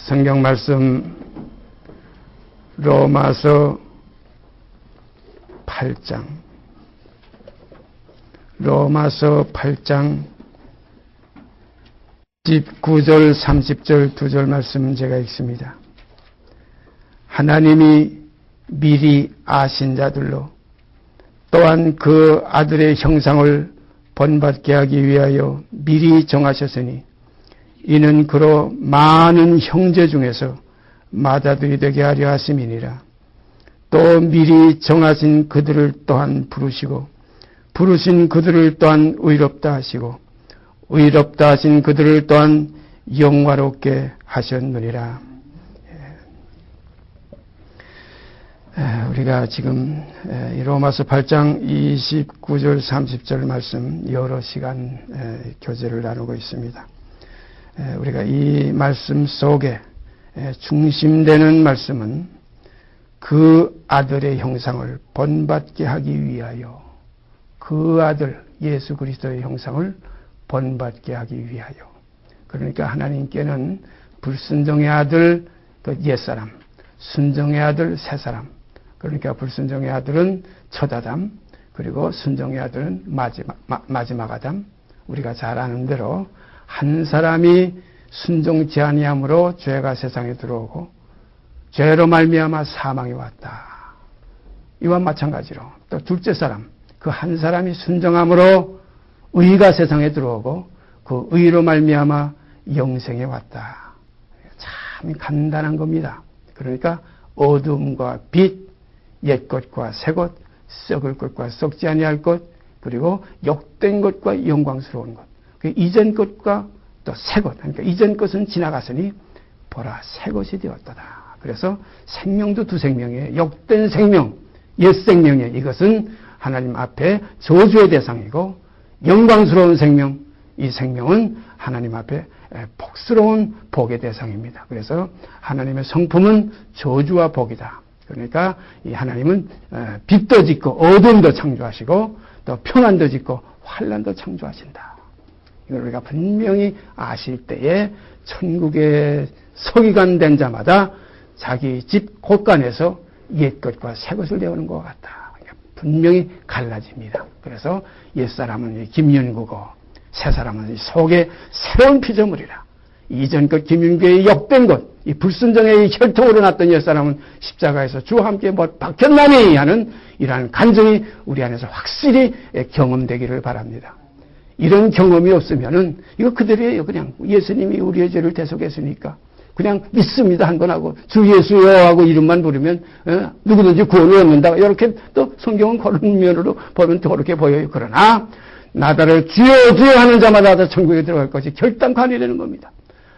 성경 말씀 로마서 8장 로마서 8장 19절 30절 두 절 말씀 제가 읽습니다. 하나님이 미리 아신 자들로 또한 그 아들의 형상을 본받게 하기 위하여 미리 정하셨으니 이는 그로 많은 형제 중에서 맏아들이 되게 하려 하심이니라. 또 미리 정하신 그들을 또한 부르시고 부르신 그들을 또한 의롭다 하시고 의롭다 하신 그들을 또한 영화롭게 하셨느니라. 우리가 지금 로마서 8장 29절 30절 말씀 여러 시간 교제를 나누고 있습니다. 우리가 이 말씀 속에 중심되는 말씀은 그 아들의 형상을 본받게 하기 위하여, 그 아들 예수 그리스도의 형상을 본받게 하기 위하여. 그러니까 하나님께는 불순종의 아들 그 옛사람, 순종의 아들 새사람. 그러니까 불순종의 아들은 첫 아담, 그리고 순종의 아들은 마지막 아담. 우리가 잘 아는 대로 한 사람이 순종치 아니함으로 죄가 세상에 들어오고 죄로 말미암아 사망이 왔다. 이와 마찬가지로 또 둘째 사람, 그 한 사람이 순종함으로 의가 세상에 들어오고 그 의로 말미암아 영생에 왔다. 참 간단한 겁니다. 그러니까 어둠과 빛, 옛것과 새것, 썩을 것과 썩지 아니할 것, 그리고 욕된 것과 영광스러운 것. 그 이전 것과 또 새것, 그러니까 이전 것은 지나갔으니 보라 새것이 되었도다. 그래서 생명도 두 생명이에요. 욕된 생명, 옛 생명이에요. 이것은 하나님 앞에 저주의 대상이고 영광스러운 생명, 이 생명은 하나님 앞에 복스러운 복의 대상입니다. 그래서 하나님의 성품은 저주와 복이다. 그러니까 이 하나님은 빛도 짓고 어둠도 창조하시고 또 평안도 짓고 환난도 창조하신다. 이걸 우리가 분명히 아실 때에 천국에 서기관 된 자마다 자기 집 곳간에서 옛것과 새것을 내오는 것 같다. 분명히 갈라집니다. 그래서 옛사람은 김윤구고 새사람은 속에 새로운 피조물이라. 이전 것 김윤구의 욕된 것, 이 불순종의 혈통으로 났던 옛사람은 십자가에서 주와 함께 못 박혔나니 하는 이러한 간증이 우리 안에서 확실히 경험되기를 바랍니다. 이런 경험이 없으면은 이거 그대로예요. 그냥 예수님이 우리의 죄를 대속했으니까 그냥 믿습니다 한 번 하고 주 예수여 하고 이름만 부르면 누구든지 구원을 얻는다. 이렇게 또 성경은 그런 면으로 보면 그렇게 보여요. 그러나 나다를 주여 주여 하는 자마다 다 천국에 들어갈 것이 결단관이라는 겁니다.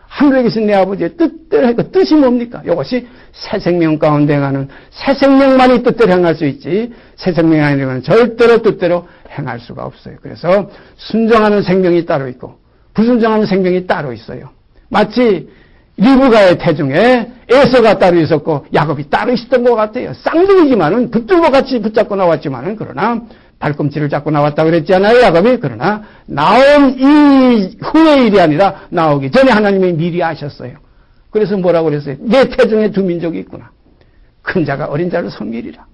하늘에 계신 내 아버지의 뜻대로 하니까 뜻이 뭡니까? 이것이 새 생명 가운데 행하는 새 생명만이 뜻대로 행할 수 있지 새 생명이 아니면 절대로 뜻대로 행할 수가 없어요. 그래서 순종하는 생명이 따로 있고 불순종하는 생명이 따로 있어요. 마치 리브가의 태중에 에서가 따로 있었고 야곱이 따로 있었던 것 같아요. 쌍둥이지만은 붙들고 같이 붙잡고 나왔지만은 그러나 발꿈치를 잡고 나왔다 그랬지 않아요, 야곱이? 그러나 나온 이 후의 일이 아니라 나오기 전에 하나님이 미리 아셨어요. 그래서 뭐라고 그랬어요? 내 태중에 두 민족이 있구나. 큰 자가 어린 자를 섬기리라.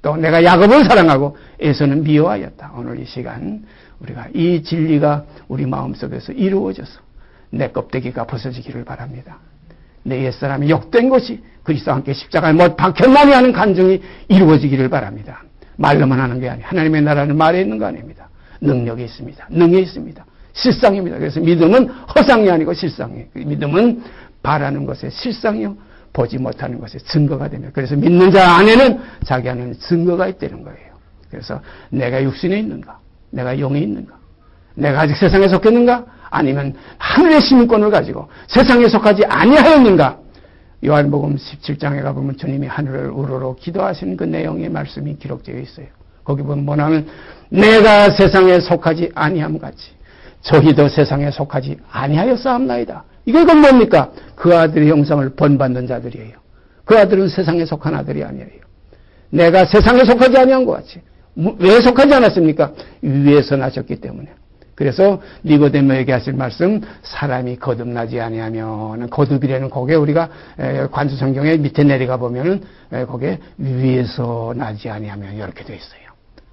또 내가 야곱을 사랑하고 에서는 미워하였다. 오늘 이 시간 우리가 이 진리가 우리 마음속에서 이루어져서 내 껍데기가 벗어지기를 바랍니다. 내 옛사람이 욕된 것이 그리스도와 함께 십자가에 못 박혔나니 하는 간증이 이루어지기를 바랍니다. 말로만 하는 게 아니에요. 하나님의 나라는 말에 있는 거 아닙니다. 능력이 있습니다. 능이 있습니다. 실상입니다. 그래서 믿음은 허상이 아니고 실상이에요. 믿음은 바라는 것의 실상이요 보지 못하는 것의 증거가 됩니다. 그래서 믿는 자 안에는 자기 안에는 증거가 있다는 거예요. 그래서 내가 육신에 있는가? 내가 영에 있는가? 내가 아직 세상에 속했는가? 아니면 하늘의 시민권을 가지고 세상에 속하지 아니하였는가? 요한복음 17장에 가보면 주님이 하늘을 우러러 기도하시는 그 내용의 말씀이 기록되어 있어요. 거기 보면 뭐냐면 내가 세상에 속하지 아니함 같이 저희도 세상에 속하지 아니하였사옵나이다. 이건 뭡니까? 그 아들의 형상을 본받는 자들이에요. 그 아들은 세상에 속한 아들이 아니에요. 내가 세상에 속하지 아니한 것 같이. 왜 속하지 않았습니까? 위에서 나셨기 때문에. 그래서 니고데모에게 하실 말씀, 사람이 거듭나지 아니하면, 거듭이라는 거기에 우리가 관수성경에 밑에 내려가 보면은 거기에 위에서 나지 아니하면 이렇게 되어 있어요.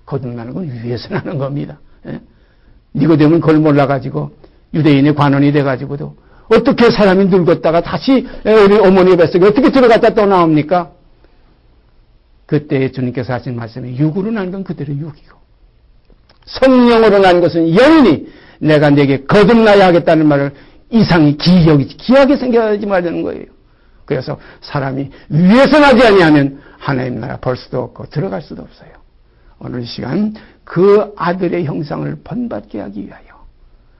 거듭나는 건 위에서 나는 겁니다. 니고데모는 그걸 몰라가지고 유대인의 관원이 돼가지고도 어떻게 사람이 늙었다가 다시 우리 어머니의 뱃속에 어떻게 들어갔다 또 나옵니까? 그때 주님께서 하신 말씀이 육으로 난 건 그대로 육이고 성령으로 난 것은 영원히 내가 내게 거듭나야 하겠다는 말을 이상히 귀하게 생각하지 말자는 거예요. 그래서 사람이 위에서 나지 아니하면 하나님 나라 볼 수도 없고 들어갈 수도 없어요. 오늘 이 시간 그 아들의 형상을 본받게 하기 위하여,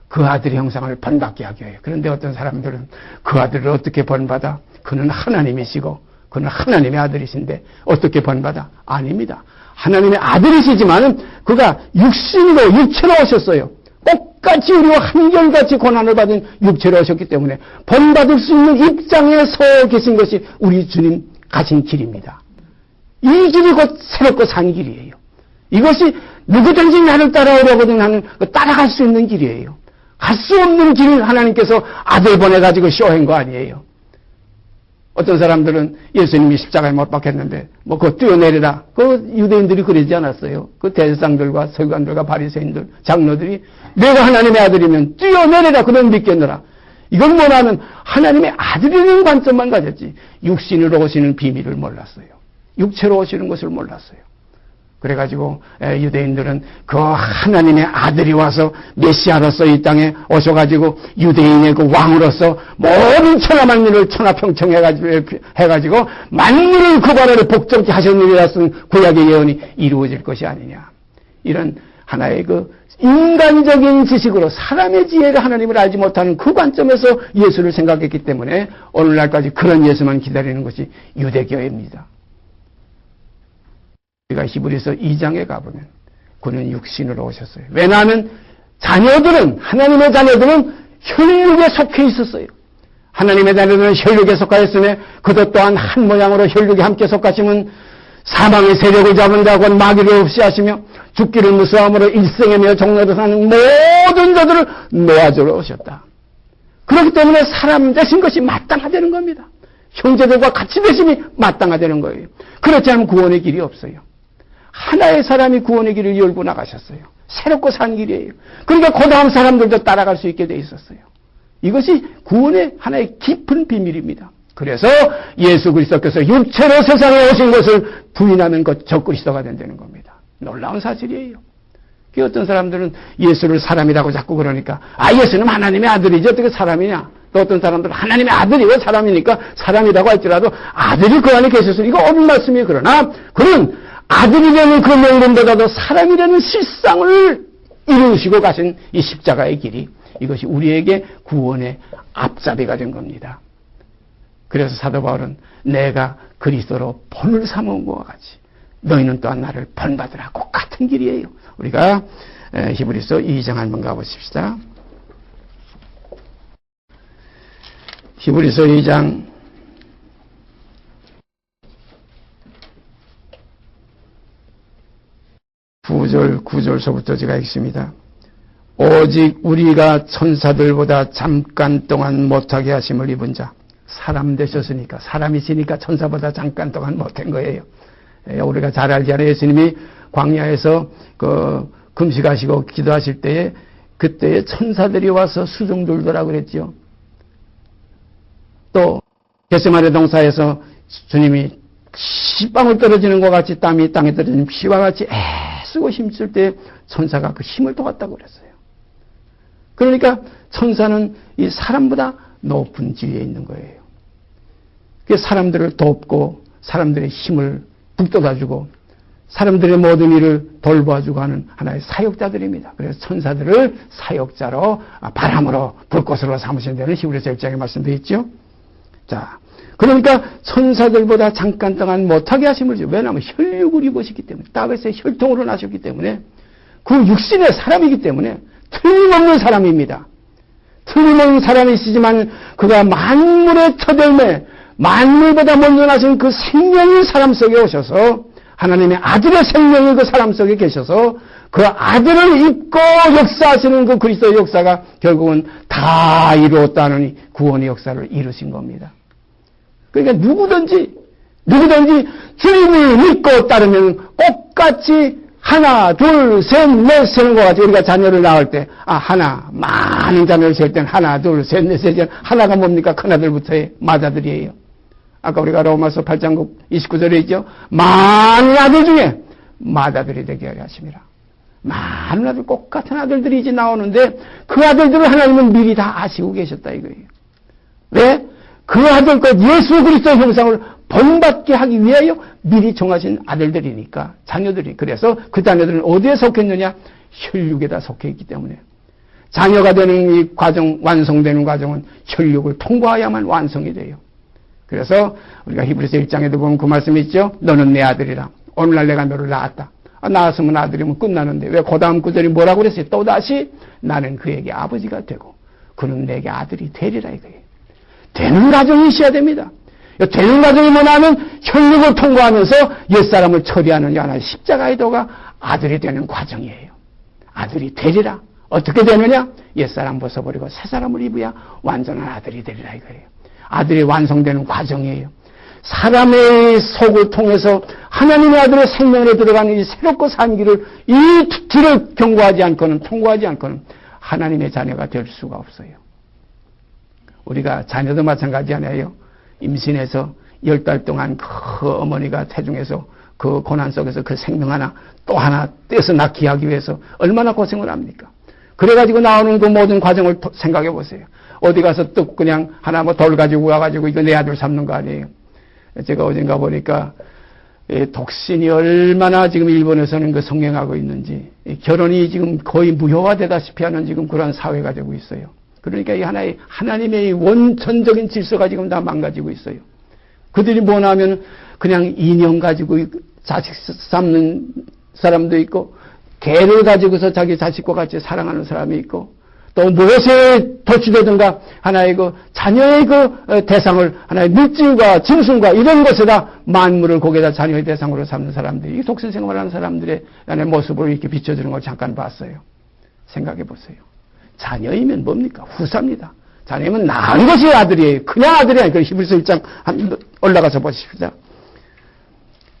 그 아들의 형상을 본받게 하기 위하여. 그런데 어떤 사람들은 그 아들을 어떻게 본받아? 그는 하나님이시고 그는 하나님의 아들이신데 어떻게 본받아? 아닙니다. 하나님의 아들이시지만은 그가 육신으로 육체로 오셨어요. 똑같이 우리와 한결같이 고난을 받은 육체로 오셨기 때문에 본받을 수 있는 입장에 서 계신 것이 우리 주님 가신 길입니다. 이 길이 곧 새롭고 산 길이에요. 이것이 누구든지 나를 따라오려거든 하는 따라갈 수 있는 길이에요. 갈 수 없는 길을 하나님께서 아들 보내가지고 쇼한 거 아니에요. 어떤 사람들은 예수님이 십자가에 못 박혔는데 그거 뛰어내리라. 그 유대인들이 그러지 않았어요. 그 대제사장들과 서기관들과 바리새인들, 장로들이 내가 하나님의 아들이면 뛰어내리라. 그럼 믿겠노라. 이건 뭐냐면 하나님의 아들이라는 관점만 가졌지 육신으로 오시는 비밀을 몰랐어요. 육체로 오시는 것을 몰랐어요. 그래가지고 유대인들은 그 하나님의 아들이 와서 메시아로서 이 땅에 오셔가지고 유대인의 그 왕으로서 모든 천하만민을 천하평청해가지고 만민을 그 발아래 복종케 하셨느니라 쓴 구약의 예언이 이루어질 것이 아니냐. 이런 하나의 그 인간적인 지식으로 사람의 지혜를 하나님을 알지 못하는 그 관점에서 예수를 생각했기 때문에 오늘날까지 그런 예수만 기다리는 것이 유대교회입니다. 우리가 히브리서 2장에 가보면 그는 육신으로 오셨어요. 왜냐하면 자녀들은, 하나님의 자녀들은 혈육에 속해 있었어요. 하나님의 자녀들은 혈육에 속하였으며 그것 또한 한 모양으로 혈육에 함께 속하시면 사망의 세력을 잡은 자고 마귀를 없이 하시며 죽기를 무서함으로 일생이며 종로로 사는 모든 자들을 놓아주러 오셨다. 그렇기 때문에 사람 되신 것이 마땅하다는 겁니다. 형제들과 같이 되심이 마땅하다는 거예요. 그렇지 않으면 구원의 길이 없어요. 하나의 사람이 구원의 길을 열고 나가셨어요. 새롭고 산 길이에요. 그러니까 그 다음 사람들도 따라갈 수 있게 돼 있었어요. 이것이 구원의 하나의 깊은 비밀입니다. 그래서 예수 그리스도께서 육체로 세상에 오신 것을 부인하면 그 적그리스도가 된다는 겁니다. 놀라운 사실이에요. 어떤 사람들은 예수를 사람이라고 자꾸 그러니까 예수는 하나님의 아들이지 어떻게 사람이냐. 또 어떤 사람들은 하나님의 아들이 왜 사람이니까 사람이라고 할지라도 아들이 그 안에 계셨으니 이거 옳은 말씀이에요. 그러나 그는 아들이라는 그 명분보다도 사람이라는 실상을 이루시고 가신 이 십자가의 길이 이것이 우리에게 구원의 앞잡이가 된 겁니다. 그래서 사도 바울은 내가 그리스도로 본을 삼은 것과 같이 너희는 또한 나를 본받으라. 그 같은 길이에요. 우리가 히브리서 2장 한번 가보십시다. 히브리서 2장 9절서부터 제가 읽습니다. 오직 우리가 천사들보다 잠깐 동안 못하게 하심을 입은 자, 사람 되셨으니까, 사람이시니까 천사보다 잠깐 동안 못한 거예요. 우리가 잘 알잖아요. 예수님이 광야에서 금식하시고 기도하실 때에 그때에 천사들이 와서 수종 돌더라 그랬죠. 또 겟세마네 동사에서 주님이 씨방울 떨어지는 것 같이 땀이 땅에 떨어지는 피와 같이 애쓰고 힘쓸 때 천사가 그 힘을 도왔다고 그랬어요. 그러니까 천사는 이 사람보다 높은 지위에 있는 거예요. 그래서 사람들을 돕고 사람들의 힘을 북돋아주고 사람들의 모든 일을 돌봐주고 하는 하나의 사역자들입니다. 그래서 천사들을 사역자로 바람으로 불꽃으로 삼으신 데는 히브리서 1장에 말씀되어 있죠. 자, 그러니까 천사들보다 잠깐 동안 못하게 하심을 주고, 왜냐하면 혈육을 입으시기 때문에, 땅에서 혈통으로 나셨기 때문에, 그 육신의 사람이기 때문에 틀림없는 사람입니다. 틀림없는 사람이시지만 그가 만물의 첫 열매, 만물보다 먼저 나신 그 생명의 사람 속에 오셔서 하나님의 아들의 생명이 그 사람 속에 계셔서 그 아들을 입고 역사하시는 그 그리스도의 역사가 결국은 다 이루었다는 구원의 역사를 이루신 겁니다. 그러니까 누구든지 주님을 믿고 따르면 똑같이 하나, 둘, 셋, 넷 세는 것 같아요. 우리가 자녀를 낳을 때, 하나, 많은 자녀를 셀 때는 하나, 둘, 셋, 넷, 셋, 하나가 뭡니까? 큰아들부터의 맏아들이에요. 아까 우리가 로마서 8장 29절에 있죠. 많은 아들 중에 맏아들이 되게 하려 하심이라. 많은 아들, 똑같은 아들들이 이제 나오는데 그 아들들을 하나님은 미리 다 아시고 계셨다 이거예요. 왜? 그 아들 것 예수 그리스도의 형상을 본받게 하기 위하여 미리 정하신 아들들이니까, 자녀들이. 그래서 그 자녀들은 어디에 속했느냐? 혈육에다 속해 있기 때문에. 자녀가 되는 이 과정, 완성되는 과정은 혈육을 통과해야만 완성이 돼요. 그래서 우리가 히브리서 1장에도 보면 그 말씀이 있죠. 너는 내 아들이라. 오늘날 내가 너를 낳았다. 낳았으면 아들이면 끝나는데 왜 그 다음 구절이 뭐라고 그랬어요? 또다시 나는 그에게 아버지가 되고 그는 내게 아들이 되리라 이거예요. 되는 과정이 있어야 됩니다. 되는 과정이 뭐냐면 혈육을 통과하면서 옛사람을 처리하는 하나의 십자가의 도가 아들이 되는 과정이에요. 아들이 되리라. 어떻게 되느냐? 옛사람 벗어버리고 새사람을 입어야 완전한 아들이 되리라 이거예요. 아들이 완성되는 과정이에요. 사람의 속을 통해서 하나님의 아들의 생명으로 들어가는 이 새롭고 산 길을, 이 길을 경고하지 않고는, 통과하지 않고는 하나님의 자녀가 될 수가 없어요. 우리가 자녀도 마찬가지잖아요. 임신해서 10달 동안 그 어머니가 태중에서 그 고난 속에서 그 생명 하나 또 하나 떼서 낳기 하기 위해서 얼마나 고생을 합니까? 그래가지고 나오는 그 모든 과정을 생각해 보세요. 어디 가서 또 그냥 하나 뭐 돌 가지고 와가지고 이거 내 아들 삼는 거 아니에요. 제가 어딘가 보니까 독신이 얼마나 지금 일본에서는 그 성행하고 있는지, 결혼이 지금 거의 무효화되다시피 하는 지금 그런 사회가 되고 있어요. 그러니까 이 하나의 하나님의 원천적인 질서가 지금 다 망가지고 있어요. 그들이 뭐냐면 그냥 인형 가지고 자식 삼는 사람도 있고, 개를 가지고서 자기 자식과 같이 사랑하는 사람이 있고, 또 무엇에 도취되든가 하나의 그 자녀의 그 대상을 하나의 물질과 짐승과 이런 것에다 만물을 거기에다 자녀의 대상으로 삼는 사람들이, 이 독신 생활하는 사람들의 모습을 이렇게 비춰주는 걸 잠깐 봤어요. 생각해 보세요. 자녀이면 뭡니까? 후사입니다. 자녀이면 낳은 것이 아들이에요. 그냥 아들이 아니고. 히브리서 1장 올라가서 보십시오.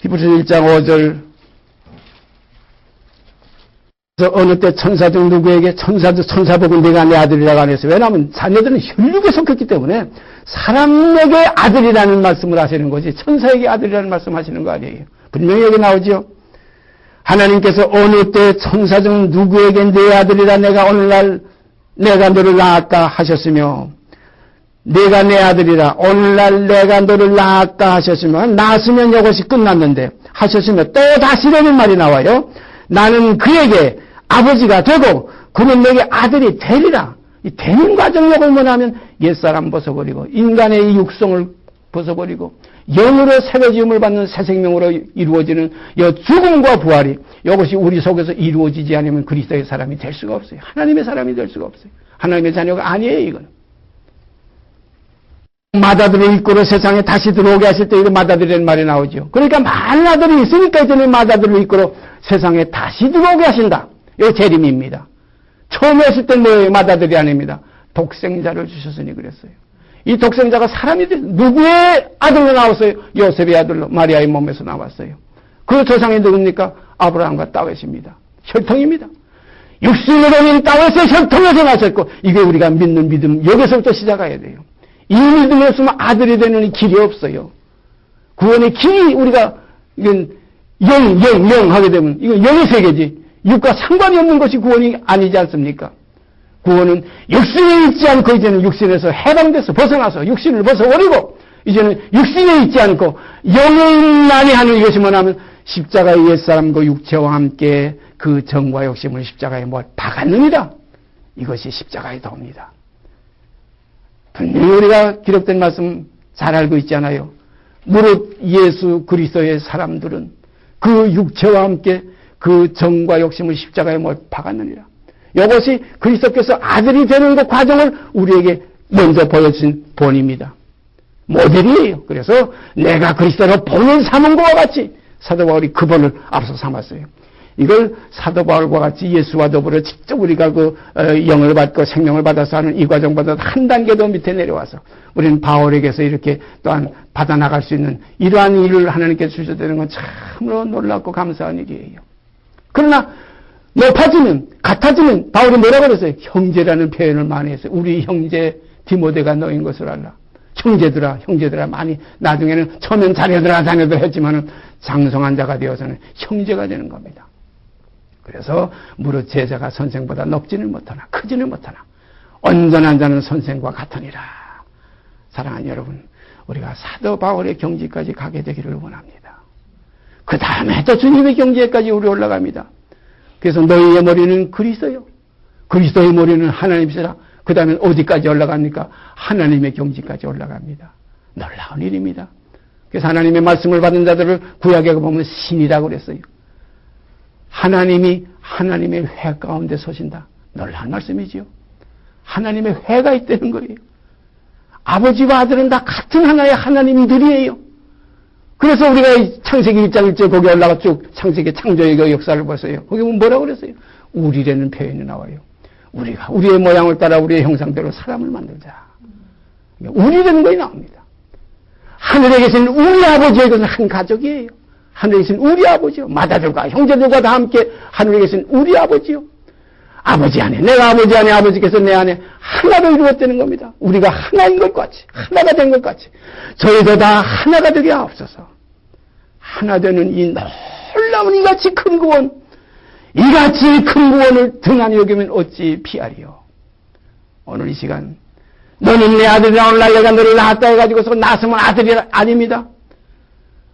히브리서 1장 5절. 어느 때 천사 중 누구에게 천사복은 내가 내 아들이라고 안 했어요. 왜냐하면 자녀들은 혈육에 속했기 때문에 사람에게 아들이라는 말씀을 하시는 거지 천사에게 아들이라는 말씀 하시는 거 아니에요. 분명히 여기 나오죠. 하나님께서 어느 때 천사 중 누구에게 내 아들이라 내가 오늘날 내가 너를 낳았다 하셨으며, 내가 내 아들이라 오늘날 내가 너를 낳았다 하셨으며, 낳았으면 이것이 끝났는데 하셨으며 또 다시 되는 말이 나와요. 나는 그에게 아버지가 되고 그는 내게 아들이 되리라. 이 되는 과정력을 뭐냐면 옛사람 벗어버리고 인간의 이 육성을 벗어버리고 영으로 새로지음을 받는 새 생명으로 이루어지는 이 죽음과 부활이, 이것이 우리 속에서 이루어지지 않으면 그리스도의 사람이 될 수가 없어요. 하나님의 사람이 될 수가 없어요. 하나님의 자녀가 아니에요. 이거는 맏아들을 이끌어 세상에 다시 들어오게 하실 때 이거 맏아들이라는 말이 나오죠. 그러니까 많은 아들이 있으니까 이제는 맏아들을 이끌어 세상에 다시 들어오게 하신다. 이거 재림입니다. 처음에 했을 때 뭐예요? 맏아들이 아닙니다. 독생자를 주셨으니 그랬어요. 이 독생자가 사람이 누구의 아들로 나왔어요? 요셉의 아들로 마리아의 몸에서 나왔어요. 그 조상이 누굽니까? 아브라함과 다윗입니다. 혈통입니다. 육신으로 인 다윗의 혈통에서 나셨고, 이게 우리가 믿는 믿음, 여기서부터 시작해야 돼요. 이 믿음이 없으면 아들이 되는 길이 없어요. 구원의 길이 우리가 이건 영 하게 되면 이건 영의 세계지, 육과 상관이 없는 것이 구원이 아니지 않습니까? 구원은 육신에 있지 않고 이제는 육신에서 해방돼서 벗어나서 육신을 벗어버리고 이제는 육신에 있지 않고 영에 있나니 하는 이것이 뭐냐면 십자가의 옛사람과 육체와 함께 그 정과 욕심을 십자가에 못 박았느니라. 이것이 십자가의 도입니다. 분명히 우리가 기록된 말씀 잘 알고 있잖아요. 무릇 예수 그리스도의 사람들은 그 육체와 함께 그 정과 욕심을 십자가에 못 박았느니라. 이것이 그리스도께서 아들이 되는 그 과정을 우리에게 먼저 보여주신 본입니다. 모델이에요. 그래서 내가 그리스도로 본을 삼은 것과 같이 사도 바울이 그 본을 앞서 삼았어요. 이걸 사도 바울과 같이 예수와 더불어 직접 우리가 그 영을 받고 생명을 받아서 하는 이 과정보다 한 단계 더 밑에 내려와서 우리는 바울에게서 이렇게 또한 받아나갈 수 있는 이러한 일을 하나님께서 주셔되는 건 참으로 놀랍고 감사한 일이에요. 그러나 높아지면, 같아지면 바울이 뭐라고 그랬어요? 형제라는 표현을 많이 했어요. 우리 형제 디모데가 너인 것을 알라. 형제들아 많이 나중에는 처음엔 자녀들아 했지만은 장성한 자가 되어서는 형제가 되는 겁니다. 그래서 무릇 제자가 선생보다 높지는 못하나 크지는 못하나 온전한 자는 선생과 같으니라. 사랑하는 여러분, 우리가 사도 바울의 경지까지 가게 되기를 원합니다. 그 다음에 또 주님의 경지에까지 우리 올라갑니다. 그래서 너희의 머리는 그리스도요, 그리스도의 머리는 하나님이시라. 그 다음에 어디까지 올라갑니까? 하나님의 경지까지 올라갑니다. 놀라운 일입니다. 그래서 하나님의 말씀을 받은 자들을 구약에 보면 신이라고 그랬어요. 하나님이 하나님의 회 가운데 서신다. 놀라운 말씀이지요. 하나님의 회가 있다는 거예요. 아버지와 아들은 다 같은 하나의 하나님들이에요. 그래서 우리가 창세기 1장 1절 거기 올라가 쭉 창세기 창조의 그 역사를 보세요. 거기 보면 뭐라고 그랬어요? 우리라는 표현이 나와요. 우리가 우리의 모양을 따라 우리의 형상대로 사람을 만들자. 우리라는 것이 나옵니다. 하늘에 계신 우리 아버지의 것은 한 가족이에요. 하늘에 계신 우리 아버지요. 맏아들과 형제들과 다 함께 하늘에 계신 우리 아버지요. 아버지 안에, 내가 아버지 안에, 아버지께서 내 안에 하나로 이루었다는 겁니다. 우리가 하나인 것 같이, 하나가 된 것 같이 저희도 다 하나가 되게 하옵소서. 하나 되는 이 놀라운 이같이 큰 구원, 이같이 큰 구원을 등한히 여기면 어찌 피하리요. 오늘 이 시간 너는 내 아들이라 오늘 내가 너를 낳았다 해가지고서 낳았으면 아들이 아닙니다.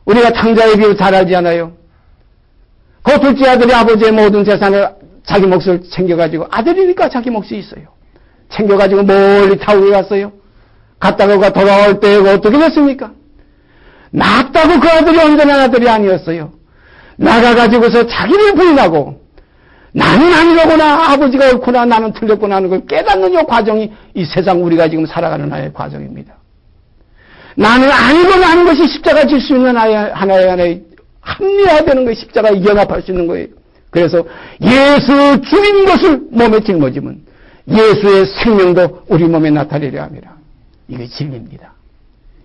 우리가 창자의 비유 잘 알지 않아요? 그 둘째 아들이 아버지의 모든 재산을 자기 몫을 챙겨가지고, 아들이니까 자기 몫이 있어요. 챙겨가지고 멀리 타국에 갔어요. 갔다가 돌아올 때 어떻게 됐습니까? 낳았다고 그 아들이 온전한 아들이 아니었어요. 나가가지고서 자기를 부인하고 나는 아니로구나, 아버지가 옳구나, 나는 틀렸구나 하는 걸 깨닫는 이 과정이 이 세상 우리가 지금 살아가는 하나의 과정입니다. 나는 아니고 나는 것이 십자가 질 수 있는 하나의 합리화되는 것이 십자가에 연합할 수 있는 거예요. 그래서 예수 죽인 것을 몸에 짊어지면 예수의 생명도 우리 몸에 나타내려 합니다. 이게 진리입니다.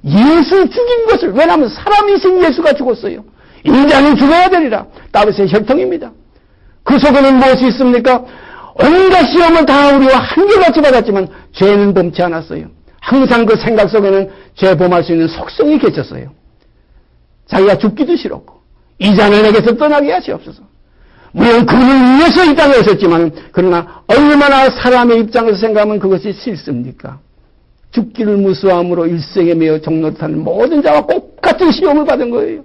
예수 죽인 것을, 왜냐하면 사람이신 예수가 죽었어요. 인자는 죽어야 되리라. 다윗의 혈통입니다. 그 속에는 무엇이 있습니까? 온갖 시험을 다 우리와 한결같이 받았지만 죄는 범치 않았어요. 항상 그 생각 속에는 죄 범할 수 있는 속성이 겹쳤어요. 자기가 죽기도 싫었고 이 잔을 내게서 떠나게 하시옵소서. 물론 그를 위해서 이 땅에 오셨지만, 그러나 얼마나 사람의 입장에서 생각하면 그것이 싫습니까? 죽기를 무수함으로 일생에 매어 종노릇하는 모든 자와 똑같은 시험을 받은 거예요.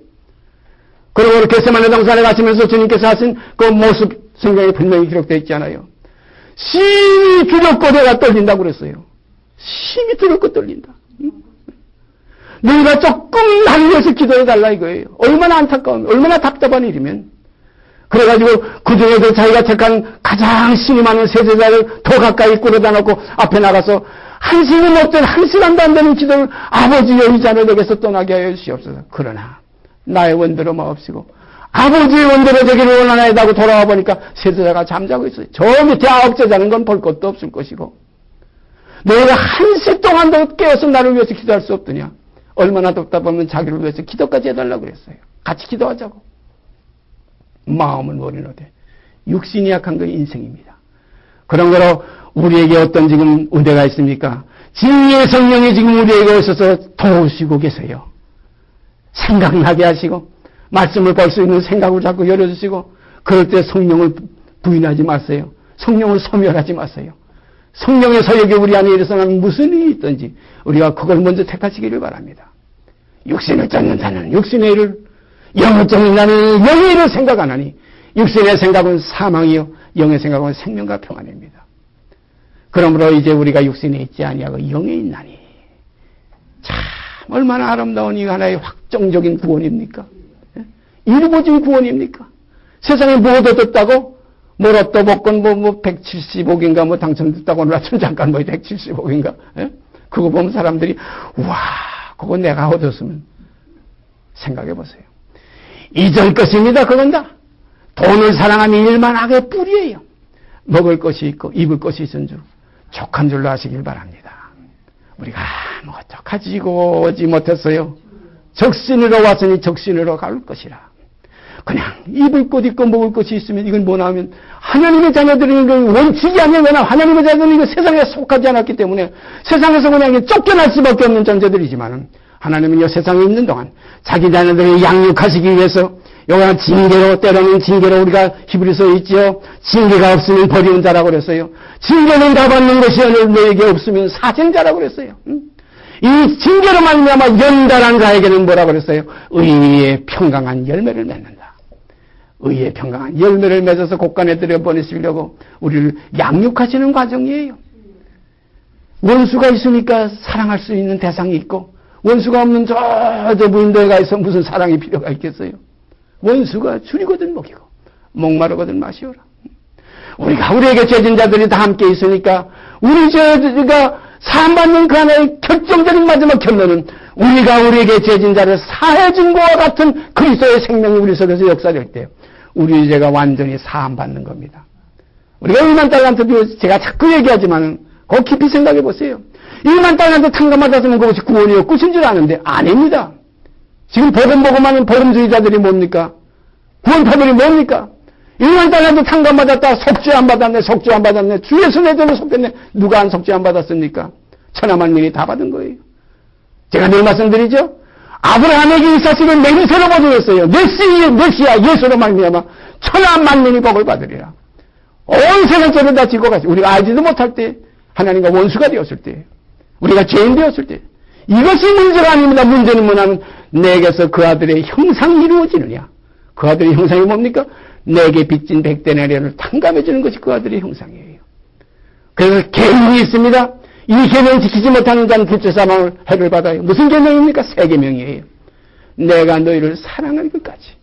그리고 겟세마네 동산에 가시면서 주님께서 하신 그 모습 성경에 분명히 기록되어 있지 않아요? 심히 두렵고 내가 떨린다고 그랬어요. 심히 두렵고 떨린다. 너희가 조금 나를 위해서 기도해달라 이거예요. 얼마나 안타까우면, 얼마나 답답한 일이면. 그래가지고 그 중에서 자기가 택한 가장 신이 많은 세제자를 더 가까이 끌어다 놓고 앞에 나가서 한시는 못된, 한 시간도 안 되는 기도를 아버지여 이 잔을 내게서 떠나게 하여 주시옵소서. 그러나 나의 원대로 마옵시고 아버지의 원대로 되기를 원하나이다고 돌아와 보니까 세제자가 잠자고 있어요. 저 밑에 9제자는 건 볼 것도 없을 것이고, 너희가 한시 동안도 깨어서 나를 위해서 기도할 수 없더냐. 얼마나 답답하면 자기를 위해서 기도까지 해달라고 그랬어요. 같이 기도하자고. 마음은 원인어되 육신이 약한 건 인생입니다. 그런 거로 우리에게 어떤 지금 은혜가 있습니까? 진리의 성령이 지금 우리에게 오셔서 도우시고 계세요. 생각나게 하시고 말씀을 볼 수 있는 생각을 자꾸 열어주시고, 그럴 때 성령을 부인하지 마세요. 성령을 소멸하지 마세요. 성령의 서역이 우리 안에 일어서는 무슨 일이 있든지 우리가 그걸 먼저 택하시기를 바랍니다. 육신을 쫓는 자는 육신의 일을, 영을 쫓는 자는 영의 일을 생각 안 하니 육신의 생각은 사망이요 영의 생각은 생명과 평안입니다. 그러므로 이제 우리가 육신에 있지 아니하고 영에 있나니, 참 얼마나 아름다운 이 하나의 확정적인 구원입니까? 이루어진 구원입니까? 세상에 뭐 얻었다고? 뭐 로또 복권 뭐 170억인가 뭐 당첨됐다고 오늘 아침 잠깐 뭐 170억인가? 그거 보면 사람들이 와, 그거 내가 얻었으면 생각해 보세요. 이전 것입니다. 그건 다 돈을 사랑하면 일만 악의 뿌리예요. 먹을 것이 있고 입을 것이 있은 줄 족한 줄로 아시길 바랍니다. 우리가 아무것도 가지고 오지 못했어요. 적신으로 왔으니 적신으로 갈 것이라. 그냥 입을 것 있고 먹을 것이 있으면 이건 뭐냐 하면 하나님의 자녀들은 이걸 원칙이 아니거나 하나님의 자녀들은 이거 세상에 속하지 않았기 때문에 세상에서 그냥 쫓겨날 수밖에 없는 존재들이지만 하나님은 이 세상에 있는 동안 자기 자녀들을 양육하시기 위해서 여기가 징계로 때로는 징계로 우리가 히브리서에 있죠. 징계가 없으면 버리는 자라고 그랬어요. 징계는 다 받는 것이 너에게 없으면 사생자라고 그랬어요. 이 징계로 말미암아 연달한 자에게는 뭐라고 그랬어요? 의의 평강한 열매를 맺는다. 의의 평강한 열매를 맺어서 곳간에 들여보내시려고 우리를 양육하시는 과정이에요. 원수가 있으니까 사랑할 수 있는 대상이 있고 원수가 없는 저 무인도에 가서 무슨 사랑이 필요가 있겠어요? 원수가 줄이거든 먹이고 목마르거든 마시오라. 우리가 우리에게 죄진 자들이 다 함께 있으니까 우리 죄가 사함받는 그 하나의 결정적인 마지막 결론은 우리가 우리에게 죄진 자를 사해 준 것과 같은 그리스도의 생명이 우리 속에서 역사될 때 우리 죄가 완전히 사함받는 겁니다. 우리가 1만 달란트 제가 자꾸 얘기하지만 그 깊이 생각해 보세요. 1만 달란트 탕감받았으면 그것이 구원이요 끝인 줄 아는데 아닙니다. 지금 복음하는 복음주의자들이 뭡니까? 구원파들이 뭡니까? 1만 달란트 탕감받았다. 속죄 안 받았네. 속죄 안 받았네. 주의 손에대로 속됐네. 누가 안 속죄 안 받았습니까? 천하만민이 다 받은 거예요. 제가 늘 말씀드리죠. 아브라함에게 이삭을 맹세로 보증했어요. 메시아 예수로 말미암아 천하만민이 복을 받으리라. 온 세상 죄를 다 지고 가시. 우리가 알지도 못할 때 하나님과 원수가 되었을 때 우리가 죄인 되었을 때 이것이 문제가 아닙니다. 문제는 뭐냐면 내게서 그 아들의 형상이 이루어지느냐. 그 아들의 형상이 뭡니까? 내게 빚진 100데나리온을 탕감해 주는 것이 그 아들의 형상이에요. 그래서 계명이 있습니다. 이 계명을 지키지 못하는 자는 불제 사망을 해를 받아요. 무슨 계명입니까? 세 계명이에요. 내가 너희를 사랑할 것까지.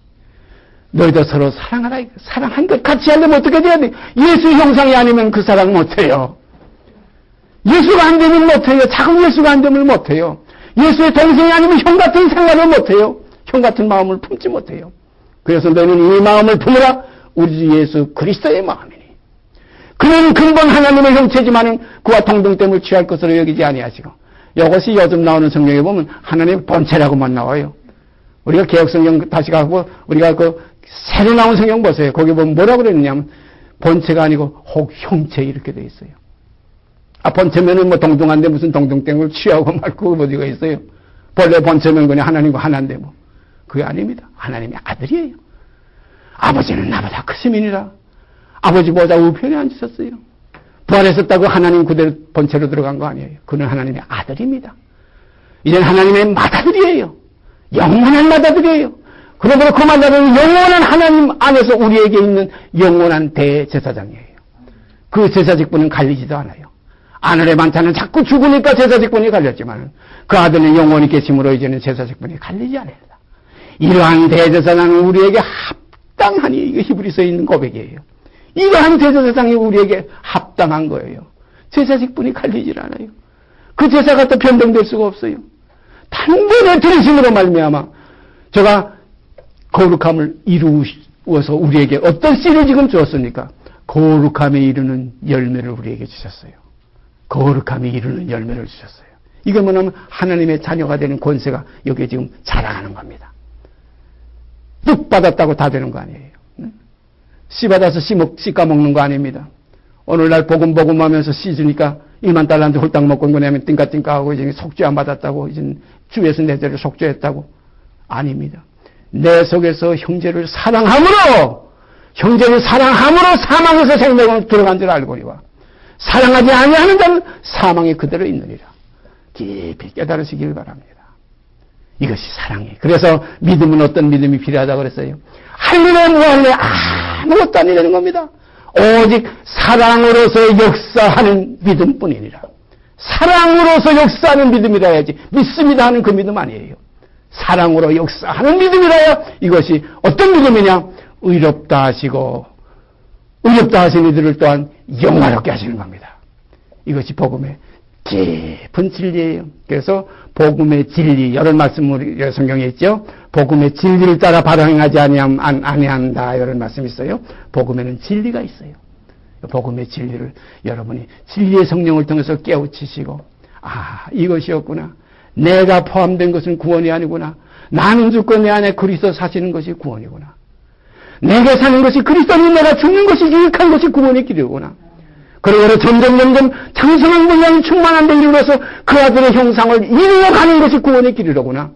너희도 서로 사랑하라. 사랑한 것 같이 하려면 어떻게 돼야 돼? 예수 형상이 아니면 그 사랑 못해요. 예수가 안 되면 못해요. 작은 예수가 안 되면 못해요. 예수의 동생이 아니면 형 같은 생각을 못해요. 형 같은 마음을 품지 못해요. 그래서 너희는 이 마음을 품으라. 우리 주 예수 그리스도의 마음이니. 그는 근본 하나님의 형체지만은 그와 동등됨을 취할 것으로 여기지 아니하시고. 이것이 요즘 나오는 성경에 보면 하나님의 본체라고만 나와요. 우리가 개혁성경 다시 가고 우리가 그 새로 나온 성경 보세요. 거기 보면 뭐라고 그랬느냐면 본체가 아니고 혹 형체 이렇게 돼 있어요. 본체면은 뭐 동등한데 무슨 동등됨을 취하고 말고 어디가 있어요. 본래 본체면 그냥 하나님과 하나인데 뭐. 그게 아닙니다. 하나님의 아들이에요. 아버지는 나보다 크심이니라. 아버지 보다 우편에 앉으셨어요. 부활했었다고 하나님 그대로 본체로 들어간 거 아니에요. 그는 하나님의 아들입니다. 이제는 하나님의 맏아들이에요. 영원한 맏아들이에요. 그러므로 그 맏아들은 영원한 하나님 안에서 우리에게 있는 영원한 대제사장이에요. 그 제사직분은 갈리지도 않아요. 아들의 반찬은 자꾸 죽으니까 제사직분이 갈렸지만 그 아들은 영원히 계심으로 이제는 제사직분이 갈리지 않아요. 이러한 대제사장은 우리에게 합당하니 이거 히브리서에 있는 고백이에요. 이러한 대제사장이 우리에게 합당한 거예요. 제사직분이 갈리질 않아요. 그 제사가 또 변동될 수가 없어요. 단번에 들으심으로 말미암아 제가 거룩함을 이루어서 우리에게 어떤 씨를 지금 주었습니까? 거룩함에 이르는 열매를 우리에게 주셨어요. 거룩함에 이르는 열매를 주셨어요. 이게 뭐냐면 하나님의 자녀가 되는 권세가 여기에 지금 자랑하는 겁니다. 뚝 받았다고 다 되는 거 아니에요. 씨 받아서 씨 까먹는 거 아닙니다. 오늘날 복음하면서 씨 주니까 1만 달란트 홀딱 먹고 그냐면 띵까띵까하고 이제 속죄 안 받았다고 이제 주에서 내 죄를 속죄했다고 아닙니다. 내 속에서 형제를 사랑함으로 사망에서 생명으로 들어간 줄 알거니와 사랑하지 아니하는 자는 사망에 그대로 있느니라. 깊이 깨달으시길 바랍니다. 이것이 사랑이에요. 그래서 믿음은 어떤 믿음이 필요하다고 그랬어요? 할일에 뭐할래? 아무것도 아니라는 겁니다. 오직 사랑으로서 역사하는 믿음뿐이니라. 사랑으로서 역사하는 믿음이라 해야지 믿습니다 하는 그 믿음 아니에요. 사랑으로 역사하는 믿음이라야 이것이 어떤 믿음이냐? 의롭다 하시고 의롭다 하신 이들을 또한 영화롭게 하시는 겁니다. 이것이 복음의 깊은 진리예요. 그래서 복음의 진리 여러 말씀 우리 성경에 있죠. 복음의 진리를 따라 바로 행하지 아니한다 이런 말씀이 있어요. 복음에는 진리가 있어요. 복음의 진리를 여러분이 진리의 성령을 통해서 깨우치시고 이것이었구나. 내가 포함된 것은 구원이 아니구나. 나는 죽고 내 안에 그리스도 사시는 것이 구원이구나. 내게 사는 것이 그리스도니 내가 죽는 것이 유익한 것이 구원의 길이구나. 그러므로 점점 장성한 분량이 충만한 데 이르러서 그 아들의 형상을 이루어가는 것이 구원의 길이로구나.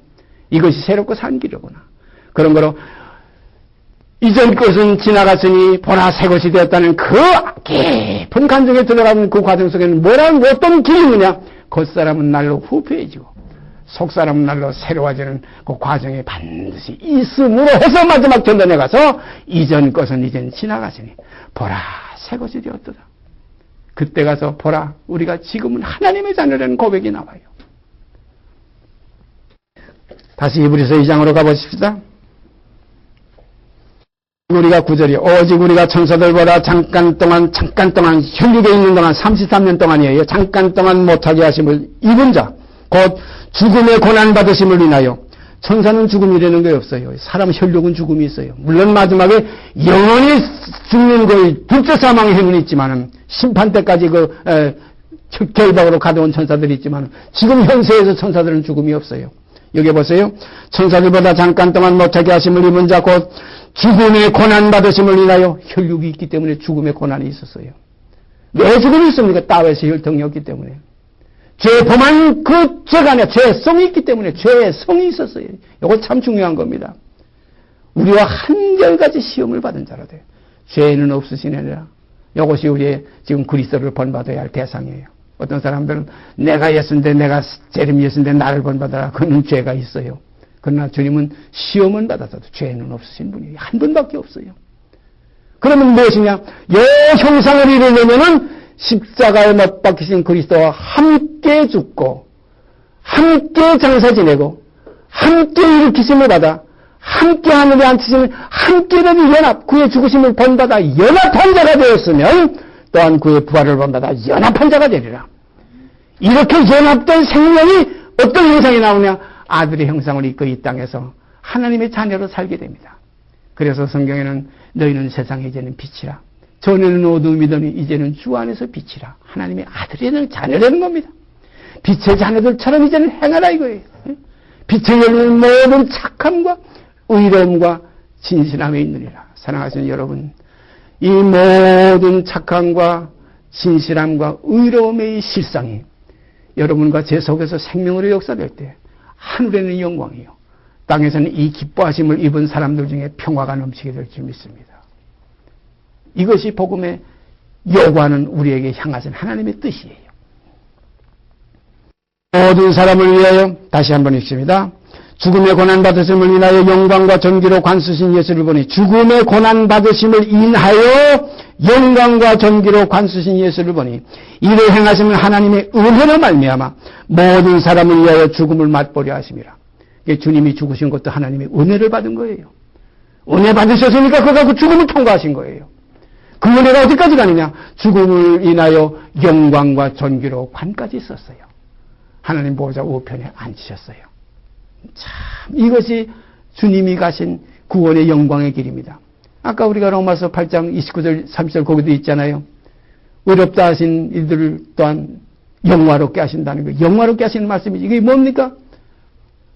이것이 새롭고 산 길이로구나. 그런 거로 이전 것은 지나갔으니 보라 새 것이 되었다는 그 깊은 감정에 들어가는 그 과정 속에는 어떤 길이 있느냐. 겉사람은 날로 후패해지고 속사람은 날로 새로워지는 그 과정이 반드시 있음으로 해서 마지막 전단에 가서 이전 것은 이젠 지나갔으니 보라 새 것이 되었도다. 그때 가서 보라 우리가 지금은 하나님의 자녀라는 고백이 나와요. 다시 히브리서 2장으로 가보십시다. 우리가 9절이 오직 우리가 천사들보다 잠깐 동안 혈육에 있는 동안 33년 동안이에요. 잠깐 동안 못하게 하심을 입은 자 곧 죽음의 고난받으심을 인하여 천사는 죽음이라는 게 없어요. 사람 혈육은 죽음이 있어요. 물론 마지막에 영원히 죽는 거의 둘째 사망의 행운이 있지만은 심판 때까지 결박으로 가져온 천사들이 있지만 지금 현세에서 천사들은 죽음이 없어요. 여기 보세요. 천사들보다 잠깐 동안 못하게 하심을 입은 자 곧 죽음의 고난받으심을 인하여 혈육이 있기 때문에 죽음의 고난이 있었어요. 왜 죽음이 있습니까? 다윗의 혈통이었기 때문에. 죄 범한 그 죄가 아니라 죄성이 있기 때문에 죄의 성이 있었어요. 이거 참 중요한 겁니다. 우리와 한결같이 시험을 받은 자라 돼요. 죄는 없으신 아니라 이것이 우리의 지금 그리스도를 본받아야 할 대상이에요. 어떤 사람들은 내가 예수인데 내가 재림 예수인데 나를 본받아라. 그는 죄가 있어요. 그러나 주님은 시험은 받아서도 죄는 없으신 분이 한 분밖에 없어요. 그러면 무엇이냐? 이 형상을 이루려면은 십자가에 못 박히신 그리스도와 함께 죽고 함께 장사 지내고 함께 일으키심을 받아 함께 하늘에 앉히심을 함께 되는 연합 그의 죽으심을 본받아 연합한 자가 되었으면 또한 그의 부활을 본받아 연합한 자가 되리라. 이렇게 연합된 생명이 어떤 형상이 나오냐? 아들의 형상을 입고 이 땅에서 하나님의 자녀로 살게 됩니다. 그래서 성경에는 너희는 세상에 이제는 빛이라. 전에는 어둠이더니 이제는 주 안에서 빛이라. 하나님의 아들이라는 자녀라는 겁니다. 빛의 자녀들처럼 이제는 행하라 이거예요. 빛의 열매는 모든 착함과 의로움과 진실함에 있느니라. 사랑하시는 여러분, 이 모든 착함과 진실함과 의로움의 실상이 여러분과 제 속에서 생명으로 역사될 때 하늘에는 영광이요 땅에서는 이 기뻐하심을 입은 사람들 중에 평화가 넘치게 될 줄 믿습니다. 이것이 복음의 요구하는 우리에게 향하신 하나님의 뜻이에요. 모든 사람을 위하여 다시 한번 읽습니다. 죽음의 고난받으심을 인하여 영광과 존귀로 관수신 예수를 보니 죽음의 고난받으심을 인하여 영광과 존귀로 관수신 예수를 보니 이를 행하시는 하나님의 은혜로 말미암아 모든 사람을 위하여 죽음을 맛보려 하심이라. 주님이 죽으신 것도 하나님의 은혜를 받은 거예요. 은혜 받으셨으니까 그가 그 죽음을 통과하신 거예요. 그 은혜가 어디까지 가느냐? 죽음을 인하여 영광과 존귀로 관까지 있었어요. 하나님 보호자 우편에 앉으셨어요. 참 이것이 주님이 가신 구원의 영광의 길입니다. 아까 우리가 로마서 8장 29절 30절 거기도 있잖아요. 어렵다 하신 이들을 또한 영화롭게 하신다는 거예요. 영화롭게 하시는 말씀이지. 이게 뭡니까?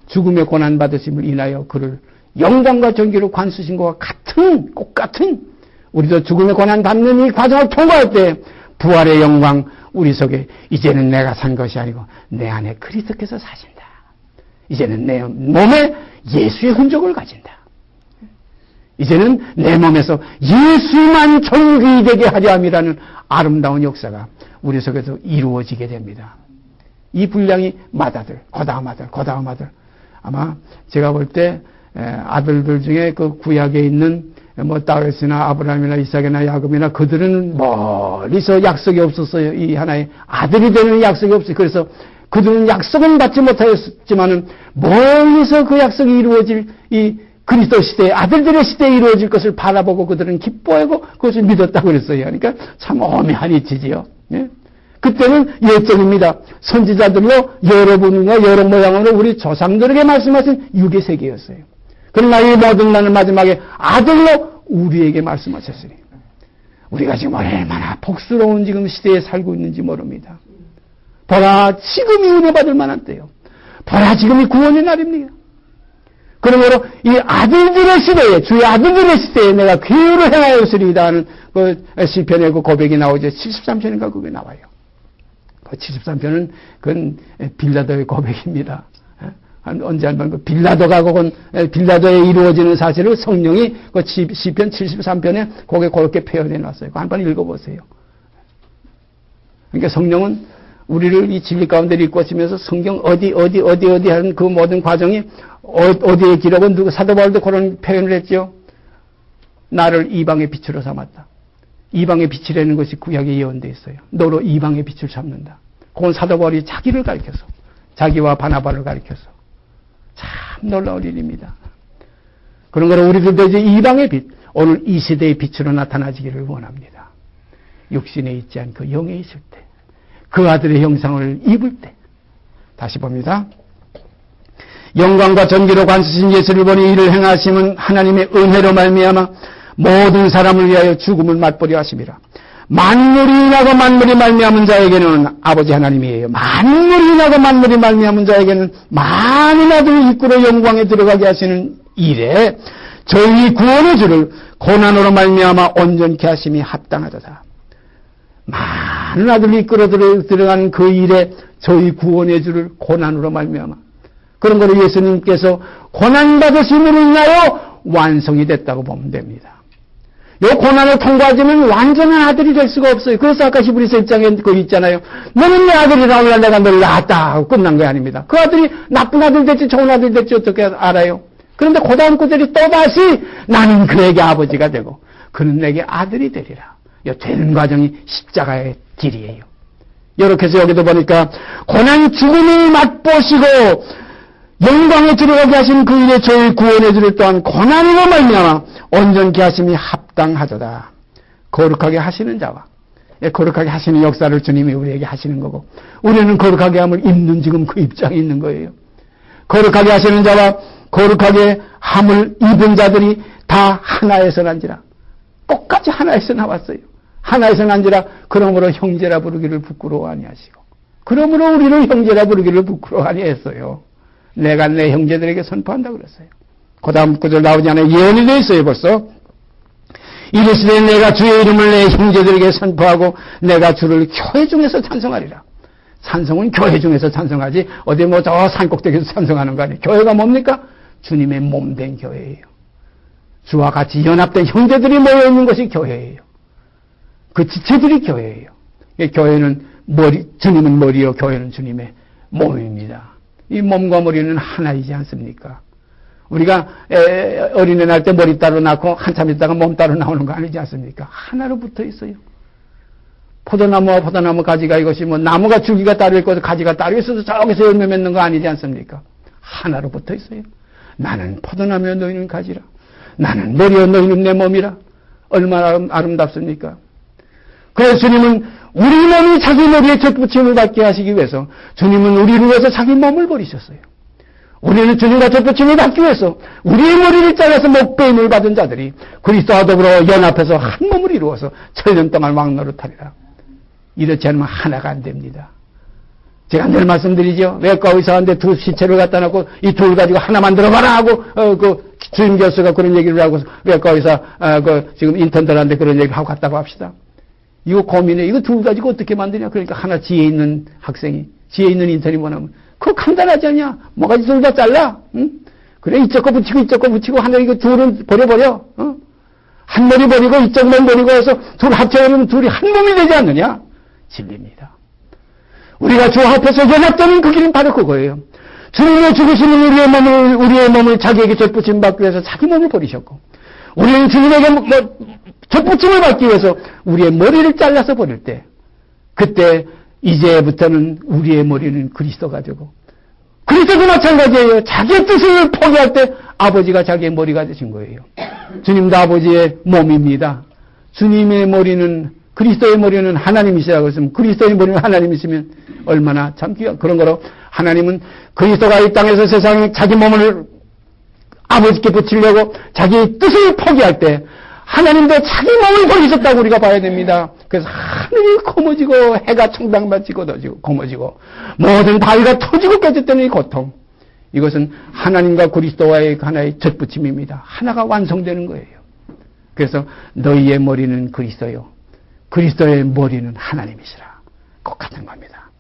죽음의 고난받으심을 인하여 그를 영광과 존귀로 관수신 것과 같은 꼭 같은 우리도 죽음의 고난 받는 이 과정을 통과할 때 부활의 영광 우리 속에 이제는 내가 산 것이 아니고 내 안에 그리스도께서 사신다. 이제는 내 몸에 예수의 흔적을 가진다. 이제는 내 몸에서 예수만 존귀되게 하려 함이라는 아름다운 역사가 우리 속에서 이루어지게 됩니다. 이 분량이 고다음 아들. 아마 제가 볼 때 아들들 중에 그 구약에 있는 다윗이나 아브라함이나 이삭이나 야곱이나 그들은 멀리서 약속이 없었어요. 이 하나의 아들이 되는 약속이 없어요. 그래서 그들은 약속은 받지 못하였지만은 멀리서 그 약속이 이루어질 이 그리스도 시대에 아들들의 시대에 이루어질 것을 바라보고 그들은 기뻐하고 그것을 믿었다고 그랬어요. 그러니까 참 오묘한 이치지요. 예? 그때는 예적입니다. 선지자들로 여러 분과 여러 모양으로 우리 조상들에게 말씀하신 육의 세계였어요. 그러나 이 모든 날은 마지막에 아들로 우리에게 말씀하셨으니 우리가 지금 얼마나 복스러운 지금 시대에 살고 있는지 모릅니다. 보라, 지금이 은혜 받을 만한 때요. 보라, 지금이 구원의 날입니다. 그러므로 이 아들들의 시대에, 주의 아들들의 시대에 내가 괴를 행하였으리이다 하는 그 시편의 그 고백이 나오죠. 73편인가 그게 나와요. 그 73편은 그건 빌라도의 고백입니다. 언제 한번 그 빌라도가 빌라도에 이루어지는 사실을 성령이 그 시편 73편에 거기에 그렇게 표현해 놨어요. 한번 읽어보세요. 그러니까 성령은 우리를 이 진리 가운데 이끌어주면서 성경 어디 하는 그 모든 과정이 어디에 기록은 누구 사도 바울도 그런 표현을 했죠. 나를 이방의 빛으로 삼았다. 이방의 빛이라는 것이 구약에 예언되어 있어요. 너로 이방의 빛을 삼는다. 그건 사도 바울이 자기를 가리켜서 자기와 바나바를 가리켜서 참 놀라운 일입니다. 그런 거로 우리들도 이제 이방의 빛, 오늘 이 시대의 빛으로 나타나지기를 원합니다. 육신에 있지 않고 영에 있을 때, 그 아들의 형상을 입을 때. 다시 봅니다. 영광과 전기로 관세신 예수를 보니 이를 행하심은 하나님의 은혜로 말미암아 모든 사람을 위하여 죽음을 맛보려 하심이라. 만물이 나고 만물이 말미암은 자에게는 아버지 하나님이에요. 만물이 나고 만물이 말미암은 자에게는 많은 아들을 이끌어 영광에 들어가게 하시는 일에 저희 구원의 주를 고난으로 말미암아 온전케 하심이 합당하도다. 많은 아들을 이끌어 들어가는 그 일에 저희 구원의 주를 고난으로 말미암아, 그런 거로 예수님께서 고난받으심으로 인하여 완성이 됐다고 보면 됩니다. 이 고난을 통과하지만 완전한 아들이 될 수가 없어요. 그래서 아까 히브리서 1장에 그거 있잖아요. 너는 내 아들이라 올라 내가 너를 낳았다 하고 끝난 게 아닙니다. 그 아들이 나쁜 아들 될지 좋은 아들 될지 어떻게 알아요? 그런데 그 다음 구절이 또다시 나는 그에게 아버지가 되고 그는 내게 아들이 되리라. 이 되는 과정이 십자가의 길이에요. 이렇게 해서 여기도 보니까 고난 죽음을 맛보시고 영광에 들어가게 하신 그 일에 저희 구원의 주를 또한 고난으로 말미암아 온전케 하심이 합당하도다. 거룩하게 하시는 자와 거룩하게 하시는 역사를 주님이 우리에게 하시는 거고, 우리는 거룩하게 함을 입는 지금 그 입장에 있는 거예요. 거룩하게 하시는 자와 거룩하게 함을 입은 자들이 다 하나에서 난지라. 똑같이 하나에서 나왔어요. 하나에서 난지라. 그러므로 형제라 부르기를 부끄러워 아니하시고, 그러므로 우리를 형제라 부르기를 부끄러워 아니했어요. 내가 내 형제들에게 선포한다고 그랬어요. 그 다음 구절 나오지 않아요. 예언이 되어 있어요 벌써. 이르시되 내가 주의 이름을 내 형제들에게 선포하고 내가 주를 교회 중에서 찬송하리라. 찬송은 교회 중에서 찬송하지 어디 뭐 저 산꼭대기에서 찬송하는 거 아니에요. 교회가 뭡니까? 주님의 몸된 교회예요. 주와 같이 연합된 형제들이 모여있는 것이 교회예요. 그 지체들이 교회예요. 교회는 머리, 주님은 머리요 교회는 주님의 몸입니다. 이 몸과 머리는 하나이지 않습니까? 우리가 어린애 날 때 머리 따로 낳고 한참 있다가 몸 따로 나오는 거 아니지 않습니까? 하나로 붙어 있어요. 포도나무와 포도나무 가지가 이것이 뭐 나무가 줄기가 따로 있고 가지가 따로 있어서 저기서 열매 맺는 거 아니지 않습니까? 하나로 붙어 있어요. 나는 포도나무여 너희는 가지라. 나는 머리여 너희는 내 몸이라. 얼마나 아름답습니까? 그래서 주님은 우리 몸이 자기 머리에 젖붙임을 받게 하시기 위해서 주님은 우리를 위해서 자기 몸을 버리셨어요. 우리는 주님과 젖붙임을 받기 위해서 우리의 머리를 잘라서 목배임을 받은 자들이 그리스도와 더불어 연합해서 한 몸을 이루어서 천년 동안 왕노릇하리라. 이렇지 않으면 하나가 안 됩니다. 제가 늘 말씀드리죠. 외과 의사한테 두 시체를 갖다 놓고 이 둘 가지고 하나 만들어봐라 하고 그 주임 교수가 그런 얘기를 하고 외과 의사 지금 인턴들한테 그런 얘기를 하고 갔다고 합시다. 이거 고민해. 이거 둘 가지고 어떻게 만드냐. 그러니까 하나 지혜 있는 학생이, 지혜 있는 인턴이 뭐냐면, 그거 간단하지 않냐? 뭐가지 둘 다 잘라? 응? 그래, 이쪽 거 붙이고 이쪽 거 붙이고 하나 이거 둘은 버려버려. 어? 한 머리 버리고 이쪽 몸 버리고 해서 둘 합쳐버리면 둘이 한 몸이 되지 않느냐? 진리입니다. 우리가 주 앞에서 연합되는 그 길은 바로 그거예요. 주님의 죽으시는 우리의 몸을 자기에게 젖붙임 받기 위해서 자기 몸을 버리셨고, 우리는 주님에게 젖붙임을 받기 위해서 우리의 머리를 잘라서 버릴 때, 그때 이제부터는 우리의 머리는 그리스도가 되고, 그리스도도 마찬가지예요. 자기의 뜻을 포기할 때 아버지가 자기의 머리가 되신 거예요. 주님도 아버지의 몸입니다. 주님의 머리는, 그리스도의 머리는 하나님이시라고 했으면, 그리스도의 머리는 하나님이시면 얼마나 참 귀한 그런 거로, 하나님은 그리스도가 이 땅에서 세상에 자기 몸을 아버지께 붙이려고 자기 뜻을 포기할 때 하나님도 자기 몸을 버리셨다고 우리가 봐야 됩니다. 그래서 하늘이 거머지고 해가 청당만 찍어지고 거머지고 모든 바위가 터지고 깨졌다는 이 고통, 이것은 하나님과 그리스도와의 하나의 젖붙임입니다. 하나가 완성되는 거예요. 그래서 너희의 머리는 그리스도요, 그리스도의 머리는 하나님이시라. 꼭 같은 겁니다.